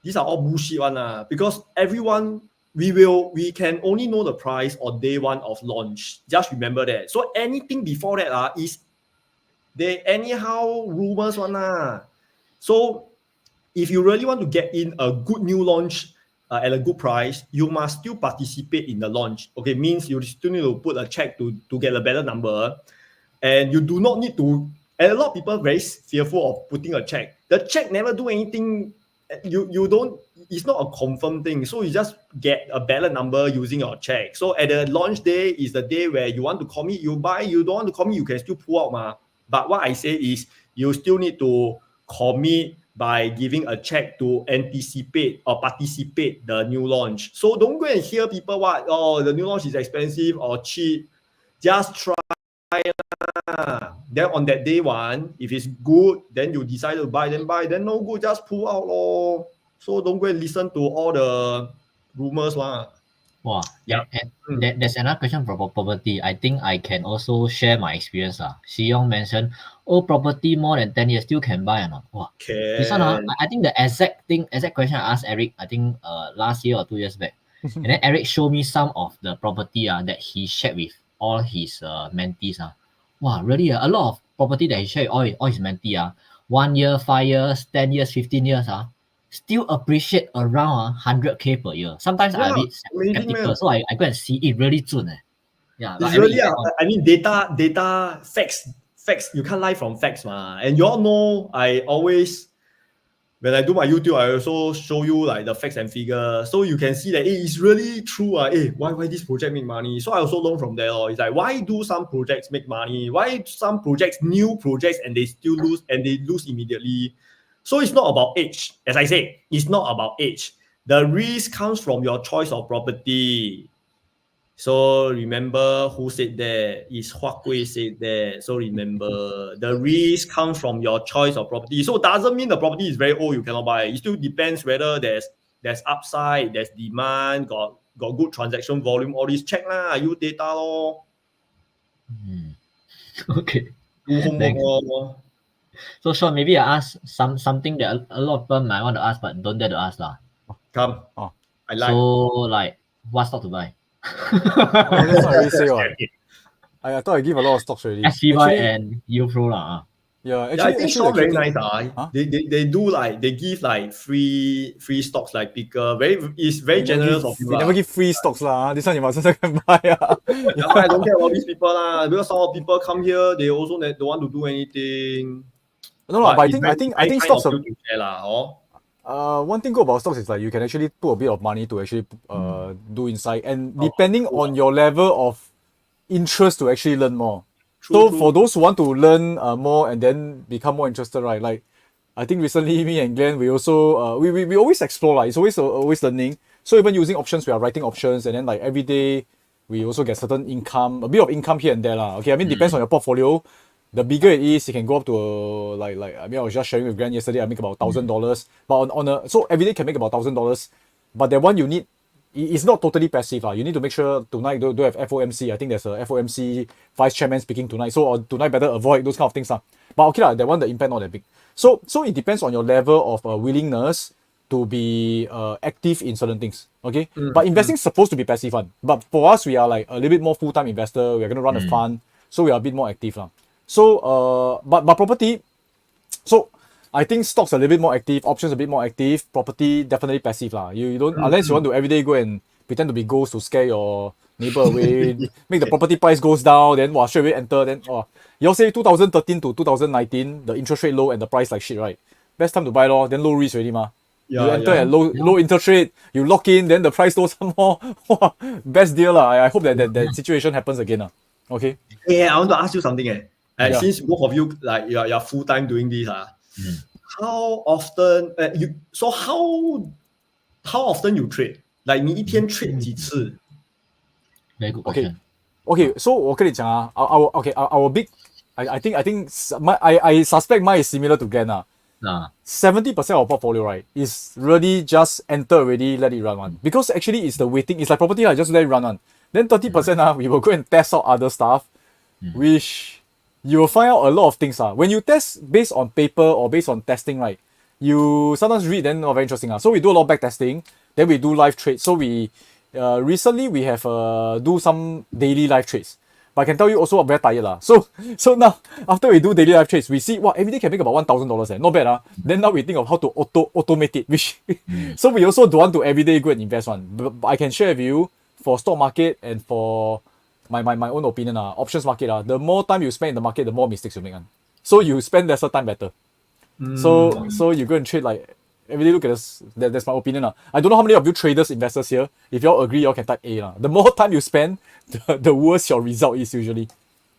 bullshit one because everyone we can only know the price on day one of launch. Just remember that. So anything before that is they anyhow rumors one So if you really want to get in a good new launch at a good price, you must still participate in the launch. Okay, means you still need to put a check to get a better number. And you do not need to, and a lot of people are very fearful of putting a check. The check never do anything. You don't, it's not a confirmed thing. So you just get a better number using your check. So at the launch day is the day where you want to commit, you buy, you don't want to commit, you can still pull out. But what I say is you still need to commit by giving a check to anticipate or participate the new launch. So don't go and hear people the new launch is expensive or cheap. Just try. Then on that day one, if it's good, then you decide to buy. Then no good, just pull out lor. So don't go and listen to all the rumors Wow. Yeah. And there's another question for property. I think I can also share my experience. Seah mentioned, property more than 10 years still can buy or not? Wow. This one, I think the exact question I asked Eric, I think last year or 2 years back. And then Eric showed me some of the property that he shared with all his mentees. Wow, really a lot of property that he shared with all his mentees. 1 year, 5 years, 10 years, 15 years. Still appreciate around 100K per year. Sometimes I'm a bit skeptical, so I go and see it really zun. Yeah, it's really I mean data facts. You can't lie from facts, and you all know I always when I do my YouTube, I also show you like the facts and figures, so you can see that it's really true. Why this project make money? So I also learn from there. It's like, why do some projects make money? Why some projects, new projects, and they still lose, and they lose immediately? So it's not about age. As I say, it's not about age. The risk comes from your choice of property. So remember who said that? Is Hua Kui said that. So remember, the risk comes from your choice of property. So it doesn't mean the property is very old, you cannot buy. It still depends whether there's upside, there's demand, got good transaction volume, all this. Check lah, use data lor. Okay. Do homework lor. So Sean, maybe I ask something that a lot of people might want to ask but don't dare to ask lah. Come. Oh. I like. So like, what stock to buy? That's not really say what. I thought I give a lot of stocks already. SCY and UPro lah. Yeah, actually, I think Sean very nice. Huh? They do like, they give like free stocks like picker. It's very generous of you. They never give free stocks lah. This one you must can buy. Yeah, I don't care about these people lah. Because some of people come here, they also don't want to do anything. No, but I think stocks are. One thing good about stocks is like you can actually put a bit of money to actually do inside, and depending on your level of interest to actually learn more. True. For those who want to learn more and then become more interested, right? Like I think recently me and Glenn, we also we always explore, like it's always learning. So even using options, we are writing options, and then like every day we also get certain income, a bit of income here and there lah. Okay, I mean depends on your portfolio. The bigger it is, it can go up to like I mean I was just sharing with Glenn yesterday. I make about $1,000, but so every day can make about $1,000. But that one you need, it's not totally passive. You need to make sure tonight don't have FOMC. I think there's a FOMC vice chairman speaking tonight. So tonight better avoid those kind of things. But okay that one the impact not that big. So it depends on your level of willingness to be active in certain things. Okay, but investing is supposed to be passive one. But for us, we are like a little bit more full-time investor. We are gonna run a fund, so we are a bit more active lah. So but property, so I think stocks a little bit more active, options a bit more active, property definitely passive lah. You don't unless you want to everyday go and pretend to be ghost to scare your neighbor away, make the property price goes down, then straight away enter, then you all say 2013 to 2019 the interest rate low and the price like shit, right? Best time to buy lor, then low risk already ma. You enter at low interest rate, you lock in, then the price goes some more. Best deal lah. I hope that situation happens again lah. Okay. Yeah, I want to ask you something. Since both of you like you're full time doing this, how often how often you trade? Like 你一天 trade 几次? Very good question. Okay, so 我跟你讲啊 our big I think I suspect mine is similar to Glenn 70% of portfolio, right, is really just enter already, let it run one. Because actually it's the waiting, it's like property, just let it run one. Then 30% we will go and test out other stuff, which you will find out a lot of things. When you test based on paper or based on testing, right, you sometimes read, then not very interesting. So we do a lot of back testing, then we do live trades. So we recently we have do some daily live trades. But I can tell you also I'm very tired. So now after we do daily live trades, we see every day can make about $1,000. Not bad. Then now we think of how to automate it. Which so we also don't want to everyday go and invest one. But I can share with you for stock market and for my own opinion, options market, the more time you spend in the market, the more mistakes you make. So you spend lesser time better. So you go and trade like every day. Look at this. That's my opinion. I don't know how many of you traders, investors here. If y'all agree, y'all can type A. The more time you spend, the worse your result is usually.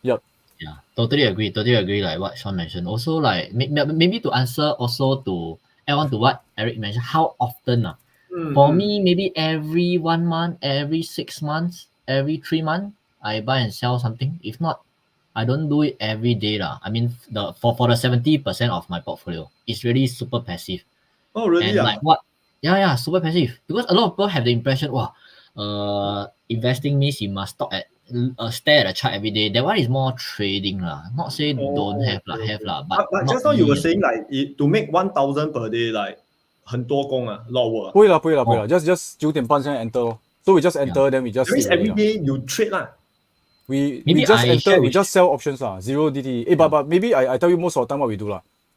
Yep. Yeah, totally agree. Like what Sean mentioned. Also, like maybe to answer also to add on to what Eric mentioned, how often? For me, maybe every 1 month, every 6 months, every 3 months, I buy and sell something. If not, I don't do it every day. I mean, for the 70% of my portfolio, it's really super passive. Oh, really? And like what? Yeah, super passive. Because a lot of people have the impression, investing means you must stare at a chart every day. That one is more trading Not say don't have have But just now you were saying like to make 1,000 per day, like 很多工a lot of work. 不会啦 just 9点半先 enter. So we just enter, then we just. That means every day you trade We just enter, we just sell options 0 DT. But maybe I tell you most of the time what we do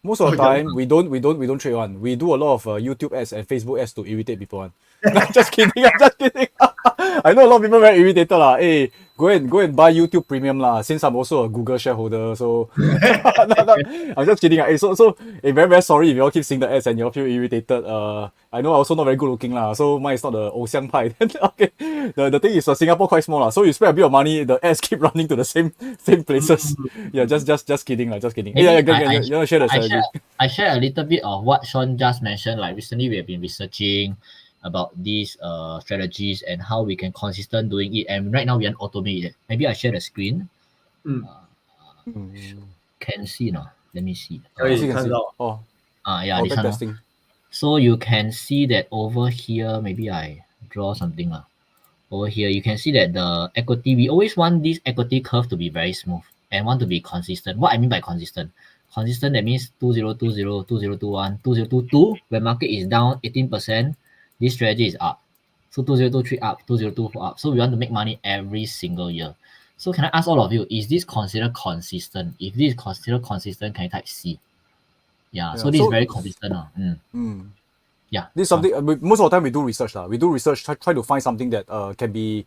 Most of the time we don't trade one. We do a lot of YouTube ads and Facebook ads to irritate people one. Just kidding. I know a lot of people very irritated lah. Hey, go and buy YouTube Premium lah. Since I'm also a Google shareholder, so no, I'm just kidding. Hey, hey, very very sorry if you all keep seeing the ads and you all feel irritated. I know I'm also not very good looking lah, so mine is not the 偶像派. Okay, the thing is Singapore quite small lah, so you spend a bit of money, the ads keep running to the same places. Yeah, just kidding lah, just kidding. Yeah, you wanna share the strategy? I share a little bit of what Sean just mentioned. Like recently, we have been researching about these strategies and how we can consistent doing it. And right now we are automate it. Maybe I share the screen. Can see now. Let me see. Can see. Oh. Yeah, this one. Testing. So you can see that over here, maybe I draw something. Over here, you can see that the equity, we always want this equity curve to be very smooth and want to be consistent. What I mean by consistent? Consistent, that means 2020, 2021, 2022, when market is down 18%, this strategy is up. So 2023 up, 2024 up. So we want to make money every single year. So can I ask all of you, is this considered consistent? If this is considered consistent, can you type C? Yeah, so this is very consistent. Yeah. This is something, most of the time we do research. We do research, try to find something that can be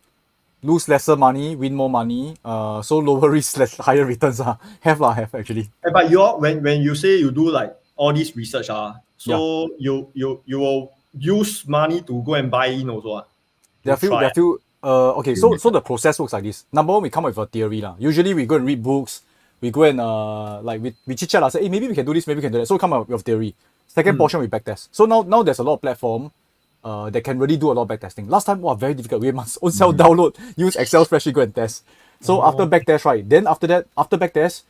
lose lesser money, win more money, so lower risk, higher returns. Have actually. But when you say you do like all this research, so you will use money to go and buy in also. There are few okay, so the process works like this. Number one, we come up with a theory. Usually we go and read books, we go and like we chit chat, say, hey, maybe we can do this, maybe we can do that. So we come up with theory. Second portion, we backtest. So now there's a lot of platform that can really do a lot of backtesting. Last time, very difficult. We must own self download, use Excel spreadsheet, go and test. So after backtest, right? Then after backtest,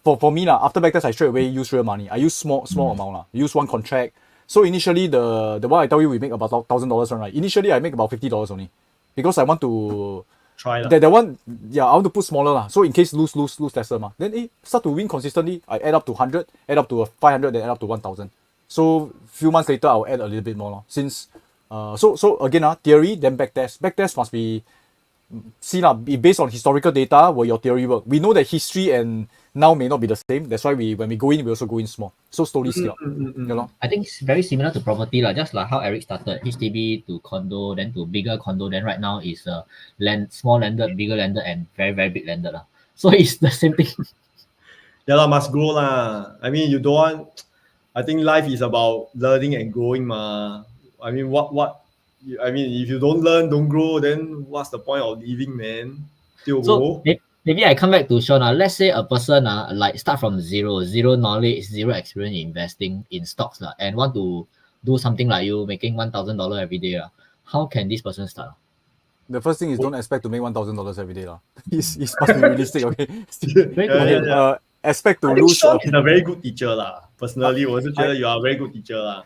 for me after backtest, I straight away use real money. I use small amount Use one contract. So initially the one I tell you we make about $1,000 right? Initially I make about $50 only, because I want to try that one. Yeah, I want to put smaller So in case lose lesser Then start to win consistently. I add up to 100, add up to 500, then add up to 1,000. So few months later I'll add a little bit more since so again theory, then backtest. Backtest must be be based on historical data where your theory work. We know that history and now may not be the same. That's why when we go in, we also go in small. So slowly scale up. I think it's very similar to property, just like how Eric started, HDB to condo, then to bigger condo, then right now is small landed, bigger landed, and very, very big landed. So it's the same thing. Yeah, must grow I mean, you don't want. I think life is about learning and growing I mean, I mean, if you don't learn, don't grow, then what's the point of living, man? So maybe I come back to Sean. Let's say a person like start from zero knowledge, zero experience in investing in stocks and want to do something like you making $1,000 every day. How can this person start? The first thing is don't expect to make $1,000 every day. It's must be realistic, okay? Expect to lose. Sean is a very good teacher Personally, I also feel you are a very good teacher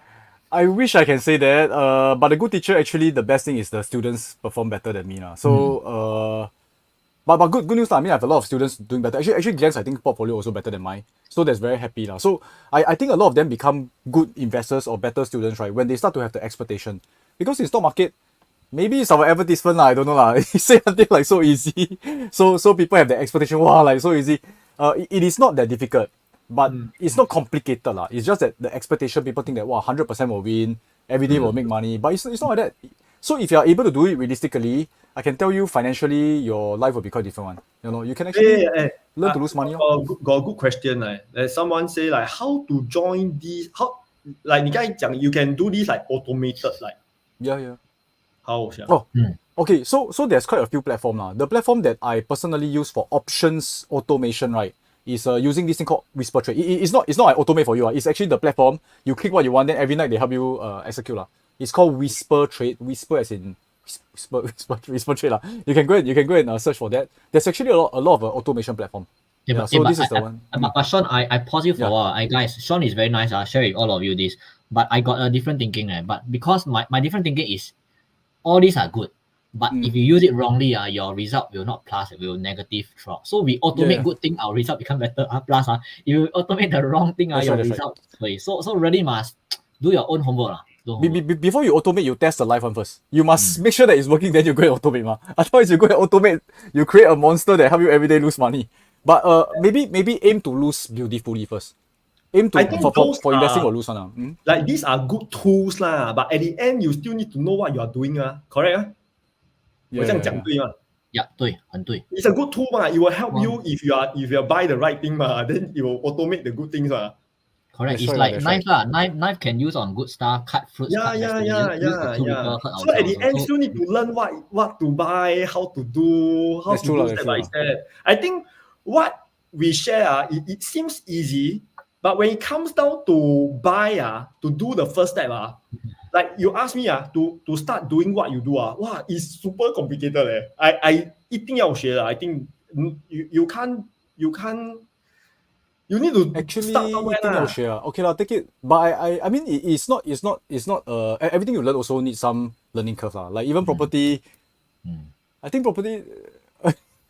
I wish I can say that, but a good teacher, actually, the best thing is the students perform better than me. So, but good news. I mean, I have a lot of students doing better. Actually, Glenn's, I think, portfolio also better than mine. So that's very happy. So I think a lot of them become good investors or better students, right, when they start to have the expectation. Because in stock market, maybe it's our advertisement, I don't know. It say something like so easy. So people have the expectation, wow, like so easy. It is not that difficult. But it's not complicated. It's just that the expectation, people think that 100% will win, every day will make money. But it's not like that. So if you are able to do it realistically, I can tell you financially, your life will be quite different one. You can actually learn to lose money. Got a good question. Someone say how to join this? How you can do this automated Yeah. How? Okay. So there's quite a few platforms. The platform that I personally use for options automation, right, is using this thing called Whisper Trade. It's not like automate for you. It's actually the platform. You click what you want, then every night they help you execute. It's called Whisper Trade. Whisper as in Whisper Trade. You can go and search for that. There's actually a lot of automation platform. So this is the one. But Sean, I pause you for a while. Guys, Sean is very nice. I'll share with all of you this. But I got a different thinking. But because my different thinking is all these are good. But if you use it wrongly, your result will not plus, it will negative drop. So we automate good thing, our result become better. Plus, if you automate the wrong thing, your result. Right. So really must do your own homework. Before you automate, you test the live one first. You must make sure that it's working, then you go and automate. Otherwise, you go and automate, you create a monster that help you every day lose money. But maybe aim to lose beautifully first. Aim to for investing or lose one. Like these are good tools but at the end you still need to know what you are doing. Correct? 我这样讲对吗？ Yeah, 对，很对。 It's a good tool 嘛. It will help you if you are buy the right thing 嘛. Then it will automate the good things 嘛. Correct. That's It's right, like that's knife lah. Knife can use on good stuff, cut fruits, cut vegetables. Use to kill people, hurt So at the ourselves. end, still need to learn what to buy, how to do, how That's to true do lah, step that's by true step. I think what we share, it seems easy, but when it comes down to buy, to do the first step, like you ask me, to start doing what you do, wow, it's super complicated. I 一定要学的. I think you can't you need to Actually, start somewhere 一定要学 Okay lah, take it. But I mean, it's not everything you learn also needs some learning curve lah. Like even property, I think property.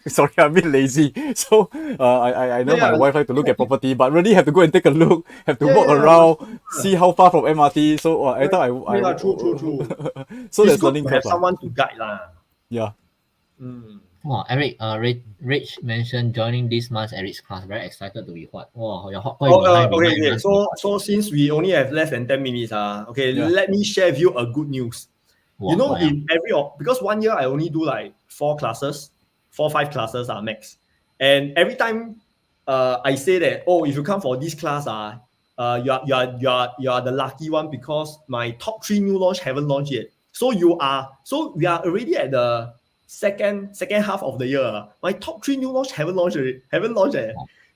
Sorry, I'm a bit lazy. So I know my wife like to look at property, but really have to go and take a look, have to walk around, see how far from MRT. So every time true. So it's there's good learning to curve have someone to guide lah. Yeah. Wow, Eric, Rich mentioned joining this month's Eric's class. Very excited to be what? Wow, your hot Okay. So since we only have less than 10 minutes, let me share with you a good news. You know, in because 1 year I only do like 4 classes, 5 classes max. And every time I say that, if you come for this class, you are the lucky one because my top 3 new launch haven't launched yet. So we are already at the second half of the year. My top 3 new launch haven't launched.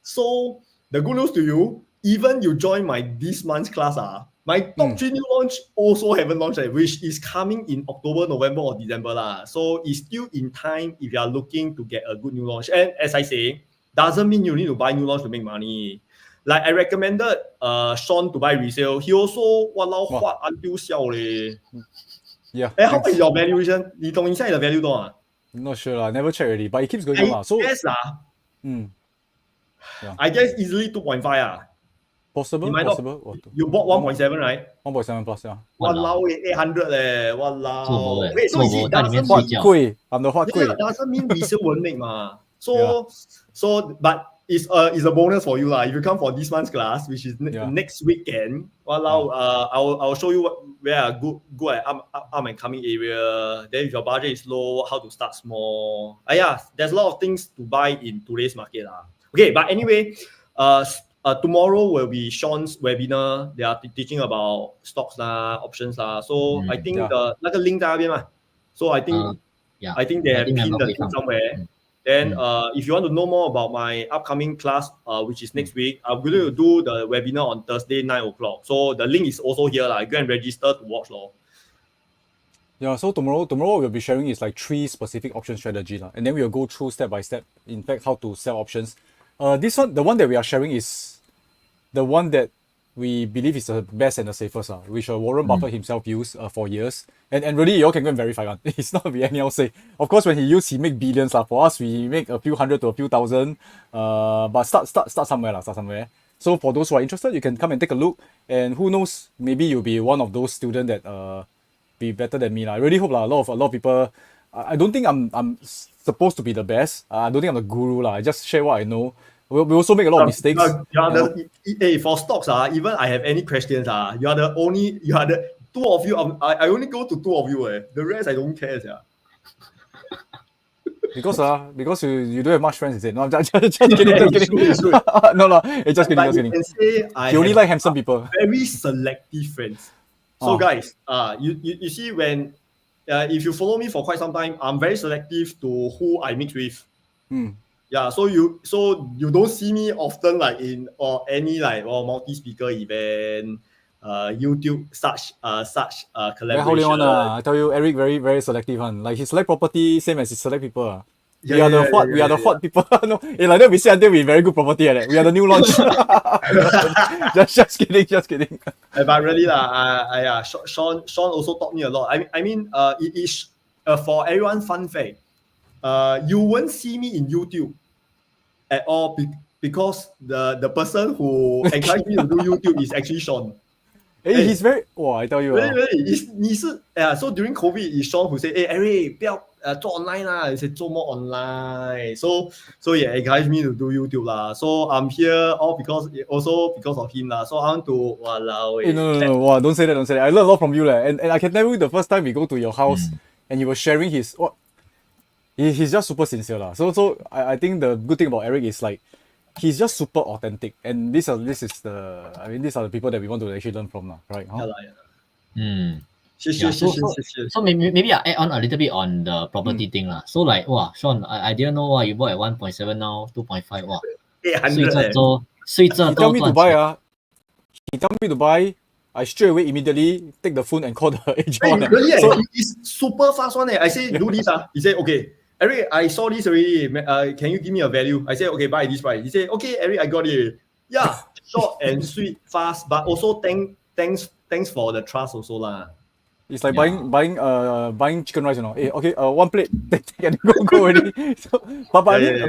So the good news to you, even you join my this month's class, my top 3 new launch also haven't launched, which is coming in October, November, or December lah. So it's still in time if you are looking to get a good new launch. And as I say, doesn't mean you need to buy new launch to make money. Like I recommended Sean to buy resale. He also what until 笑 leh. Yeah. How is your valuation? 你懂你现在的 value 多少 Not sure lah. Never check already, but it keeps going on. So guess I guess easily 2.5 Possible. You bought 1.7, right? 1.7 plus, yeah. Walao, 800 leh. Walao. Wait, so it doesn't mean resale won't make but it's a bonus for you lah. If you come for this month's class, which is next weekend, I'll show you where are good at up and coming area. Then if your budget is low, how to start small. There's a lot of things to buy in today's market lah. Okay, but anyway, tomorrow will be Sean's webinar. They are teaching about stocks lah, options lah. So I think the 那个 link 在那边嘛. So I think they have pinned the link somewhere. Then if you want to know more about my upcoming class, which is next week, I'm going to do the webinar on Thursday 9 o'clock. So the link is also here lah. Go and register to watch lor. Yeah, so tomorrow we'll be sharing is like 3 specific option strategies and then we'll go through step by step, in fact, how to sell options. This one, the one that we are sharing is the one that we believe is the best and the safest, which Warren Buffett himself used for years. And really, you all can go and verify one. It's not be anyhow say. Of course, when he used, he make billions. For us, we make a few hundred to a few thousand. But start somewhere. So for those who are interested, you can come and take a look. And who knows, maybe you'll be one of those students that be better than me. I really hope a lot of people. I don't think I'm supposed to be the best. I don't think I'm the guru. I just share what I know. We also make a lot of mistakes. For stocks, even I have any questions, you are the 2 of you. I only go to 2 of you. The rest I don't care. Because you don't have much friends, is it? No, I'm just kidding. No, just kidding. I you only like handsome people. Very selective friends. So guys, you see when if you follow me for quite some time, I'm very selective to who I mix with. Yeah, so you don't see me often like in or any like multi-speaker event, YouTube such collaboration. I tell you, Eric very very selective one. Like he select property same as he select people. We are the hot people. No, like that we say until we very good property. We are the new launch. just kidding. But really Sean also taught me a lot. I mean, it is for everyone fun fact. You won't see me in YouTube at all because the person who encouraged me to do YouTube is actually Sean. Hey, he's very. I tell you. Really. So during COVID, it's Sean who said, "Hey, Eric, 不要做 online 啦，你做 more online." So encouraged me to do YouTube lah. So I'm here all because of him lah. So I want to No. Wow, don't say that. I learned a lot from you and I can tell you the first time we go to your house and you were sharing his he's just super sincere lah. So I think the good thing about Eric is like he's just super authentic, and these are the people that we want to actually learn from lah, right? Huh? So maybe I add on a little bit on the property thing lah. So like wow, Sean, I didn't know you bought at 1.7 now 2.5 wow. 800 睡这 He tell me to buy He tell me to buy. I straight away immediately take the phone and call the agent. Hey, really, so, it's super fast one. I say do this. He said okay. Eric, I saw this already. Can you give me a value? I said okay, buy this price. He said okay, Eric, I got it. Yeah, short and sweet, fast, but also thanks for the trust also lah. It's like buying chicken rice, you know. Hey, okay, one plate, and go already. So, but I mean,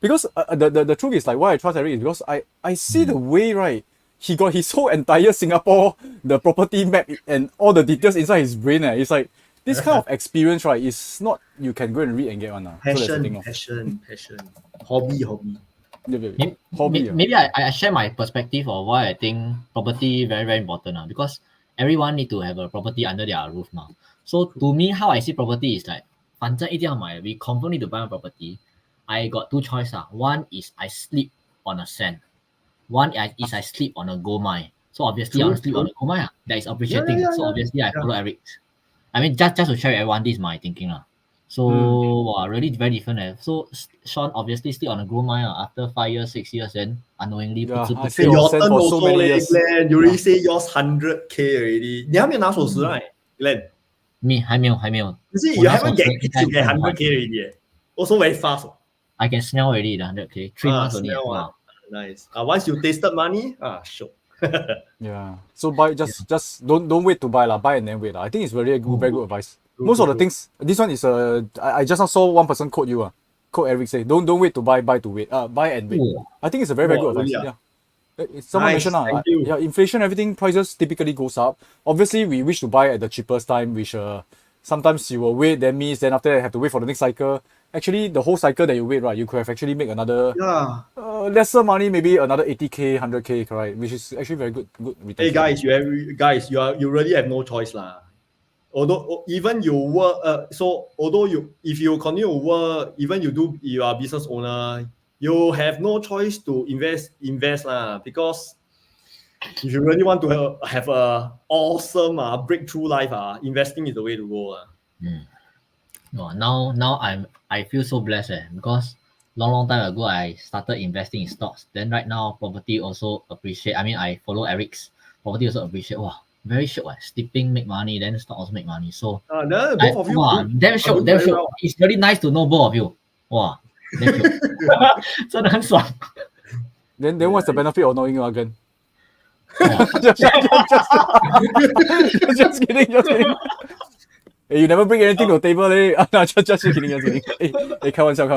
because the truth is like why I trust Eric is because I see the way, right. He got his whole entire Singapore, the property map and all the details inside his brain. It's like this kind of experience, right? Is not you can go and read and get one. Passion. Hobby. Maybe I share my perspective of why I think property very, very important because everyone need to have a property under their roof now. So to me, how I see property is like, 反正一定要买, we confirm need to buy a property. I got two choices. One is I sleep on a sand. One is I sleep on a gold mine. So obviously I want to sleep on a gold mine. That is appreciating. So obviously I follow Eric. I mean, just to share with everyone, this is my thinking. So wow, really very different. So Sean obviously sleep on a gold mine after 5 years, 6 years, then unknowingly. I say your turn for so many years. Glenn, you already say yours 100K already. 你还没有拿手时 right, Glenn? Me 还没有。You see, you haven't get 100K already. Also very fast. I can smell already the 100K. 3 months only. Wow. Nice. Once you tasted money, sure. Yeah. So buy just don't wait to buy lah. Buy and then wait lah. I think it's very good advice. Most of the things. This one is I just now saw one person quote you Quote Eric say don't wait to buy to wait. Buy and wait. I think it's a very good advice. Really, yeah. Someone mentioned yeah, inflation, everything prices typically goes up. Obviously, we wish to buy at the cheapest time, which sometimes you will wait. That means then after that you have to wait for the next cycle. Actually, the whole cycle that you wait, right, you could have actually make another lesser money, maybe another 80K, 100K, correct? Which is actually very good return. Hey guys, you really have no choice lah. Although even you work, if you continue to work, even you are a business owner, you have no choice to invest lah. Because if you really want to have a awesome breakthrough life, investing is the way to go lah. Oh, now I feel so blessed because long time ago I started investing in stocks. Then right now property also appreciate. I mean I follow Eric's property also appreciate. Wow, very sure. Sleeping make money, then stock also make money. So both of you. Wow, damn sure. Well. It's very nice to know both of you. Wow, damn sure. 真的很爽. Then what's the benefit of knowing you again? Just kidding. Hey, you never bring anything to the table, eh? just kidding. Hey, 开玩笑.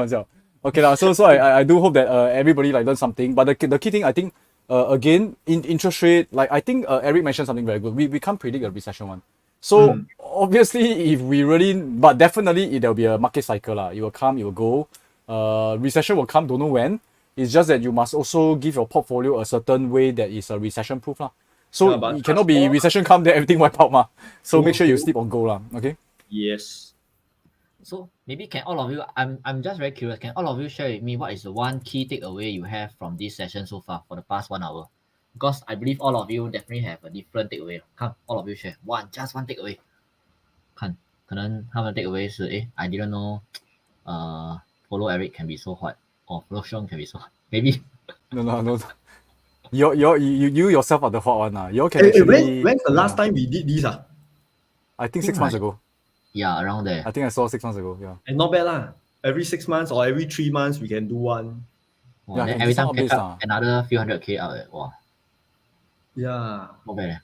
Okay lah. So I do hope that everybody like learn something. But the key thing I think again in interest rate, like I think Eric mentioned something very good. We can't predict a recession one. So obviously if we really, but definitely there'll be a market cycle lah. It will come, it will go. Recession will come, don't know when. It's just that you must also give your portfolio a certain way that is a recession proof lah. So it cannot be recession come then everything wipe out ma. So make sure you sleep on gold lah. Okay. Yes. So maybe can all of you, I'm just very curious, can all of you share with me what is the one key takeaway you have from this session so far for the past 1 hour? Because I believe all of you definitely have a different takeaway. Come, all of you share just one takeaway. 看，可能他们的 takeaway 是 I didn't know follow Eric can be so hot or follow Sean can be so hot. Maybe. No. You yourself are the hot one. You can actually, when's the last time we did this? I think 6 months ago. Yeah, around there. I think I saw 6 months ago. Yeah. And not bad lah. Every 6 months or every 3 months we can do one. Wow, then every time catch up another few 100K out. Wow. Yeah. Not bad.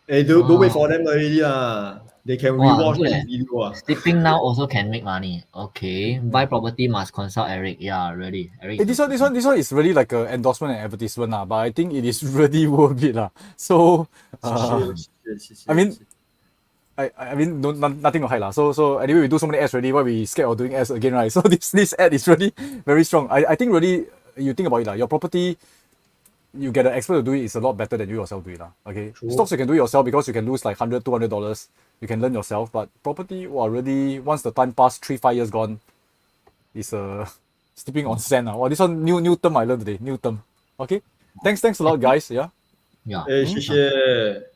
Hey, don't wait for them already lah. They can rewatch the video. Sleeping now also can make money. Okay. Buy property must consult Eric. Yeah, really. Eric. Hey, this one is really like an endorsement and advertisement lah. But I think it is really worth it lah. So I mean nothing to hide lah. So anyway we do so many ads already. Why we scared of doing ads again, right? So this ad is really very strong. I think really you think about it lah. Your property, you get an expert to do it is a lot better than you yourself do it. Okay. True. Stocks you can do it yourself because you can lose like $100, $200. You can learn yourself. But property, wow, really, once the time passed, 3-5 years gone, is sleeping on sand. Wow, this one new term I learned today. New term. Okay. Thanks a lot, guys. Yeah. Yeah. 谢谢。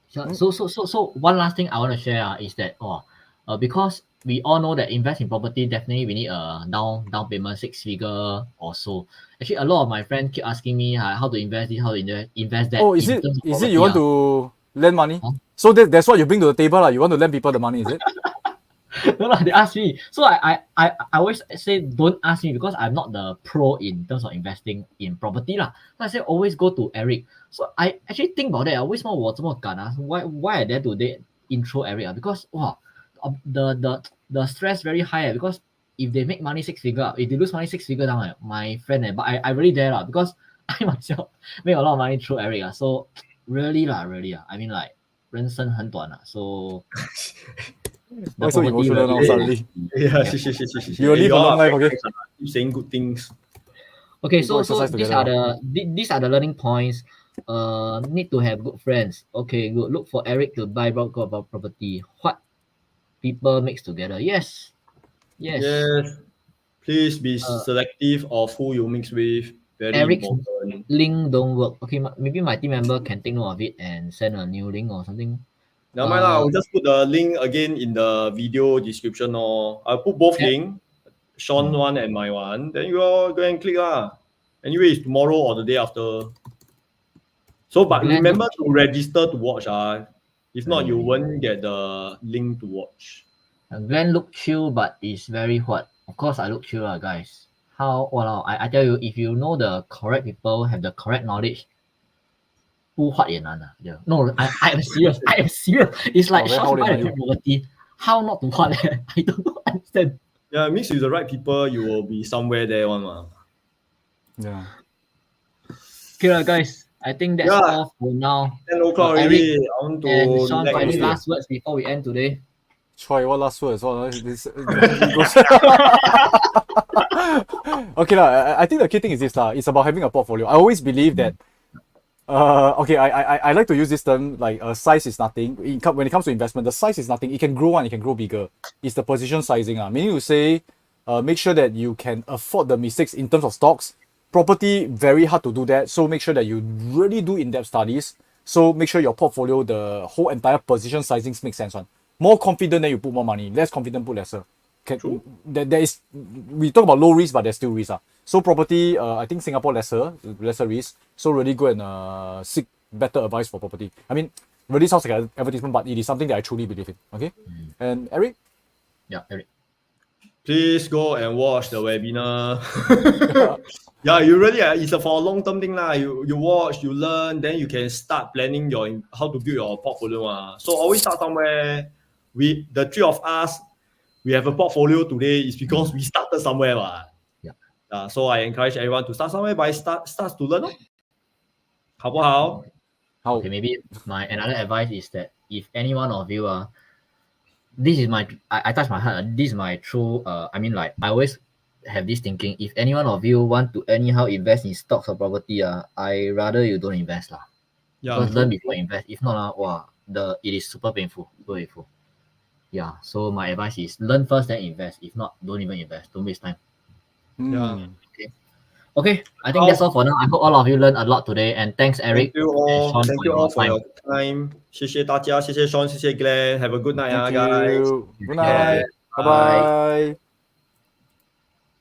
So one last thing I want to share is that because we all know that invest in property, definitely we need a down payment 6-figure or so. Actually, a lot of my friends keep asking me how to invest this, how to invest that. Oh, is it you want to lend money? Huh? So that's what you bring to the table, You want to lend people the money, is it? No, they ask me. So I always say don't ask me because I'm not the pro in terms of investing in property lah. So I say always go to Eric. So I actually think about that. 为什么我这么敢啊? Why I dare to intro Eric? Because the stress very high because if they make money 6-figure, if they lose money 6-figure down, my friend, but I really dare lah because I myself make a lot of money through Eric. So really. I mean like 人生很短 so. Why so emotional now suddenly? Yeah, you will live a long life, okay? Keep saying good things. Okay, so these are the learning points. Need to have good friends. Okay, good. Look for Eric to buy about property. What people mix together? Yes. Please be selective of who you mix with. Very Eric's important. link don't work. Okay, maybe my team member can take note of it and send a new link or something. Never mind lah. We'll just put the link again in the video description. I'll put both links, Sean one and my one. Then you all go and click lah. Anyway, it's tomorrow or the day after. So, but remember to register to watch. If not, you won't get the link to watch. Glenn look chill, but it's very hot. Of course, I look chill, guys. I tell you, if you know the correct people, have the correct knowledge, who hot No, I am serious. It's like Sean buy the property. How not to hot? I don't understand. Yeah, mix with the right people, you will be somewhere there one. Yeah. Okay, guys. I think that's all for now. 10 o'clock already. I want to. And Sean, any last words before we end today? Troy, what last words? Okay, I think the key thing is this. It's about having a portfolio. I always believe that I like to use this term like size is nothing. When it comes to investment, the size is nothing. It can grow and it can grow bigger. It's the position sizing. Meaning to say, make sure that you can afford the mistakes in terms of stocks. Property, very hard to do that. So make sure that you really do in-depth studies. So make sure your portfolio, the whole entire position sizings makes sense. More confident, then you put more money. Less confident, put lesser. We talk about low risk, but there's still risk. So property, I think Singapore lesser risk. So really go and seek better advice for property. I mean, really sounds like an advertisement, but it is something that I truly believe in. Okay. And Eric? Yeah, Eric. Please go and watch the webinar. Yeah, you really it's for a long-term thing lah. You watch, you learn, then you can start planning how to build your portfolio. So always start somewhere. The three of us, we have a portfolio today is because we started somewhere. Yeah. So I encourage everyone to start somewhere, but start to learn. 好不好? Okay, maybe another advice is that if any one of you this is I touch my heart. This is my true. I mean, like I always have this thinking. If any one of you want to anyhow invest in stocks or property, I rather you don't invest lah. Yeah. Because learn before invest. If not, it is super painful. Yeah. So my advice is learn first, then invest. If not, don't even invest. Don't waste time. Yeah. Okay. I think that's all for now. I hope all of you learned a lot today. And thanks, Eric. Thank you all. Thank you all for your time. 谢谢大家，谢谢 Sean，谢谢 Glenn. Have a good night, guys. Good night. Bye.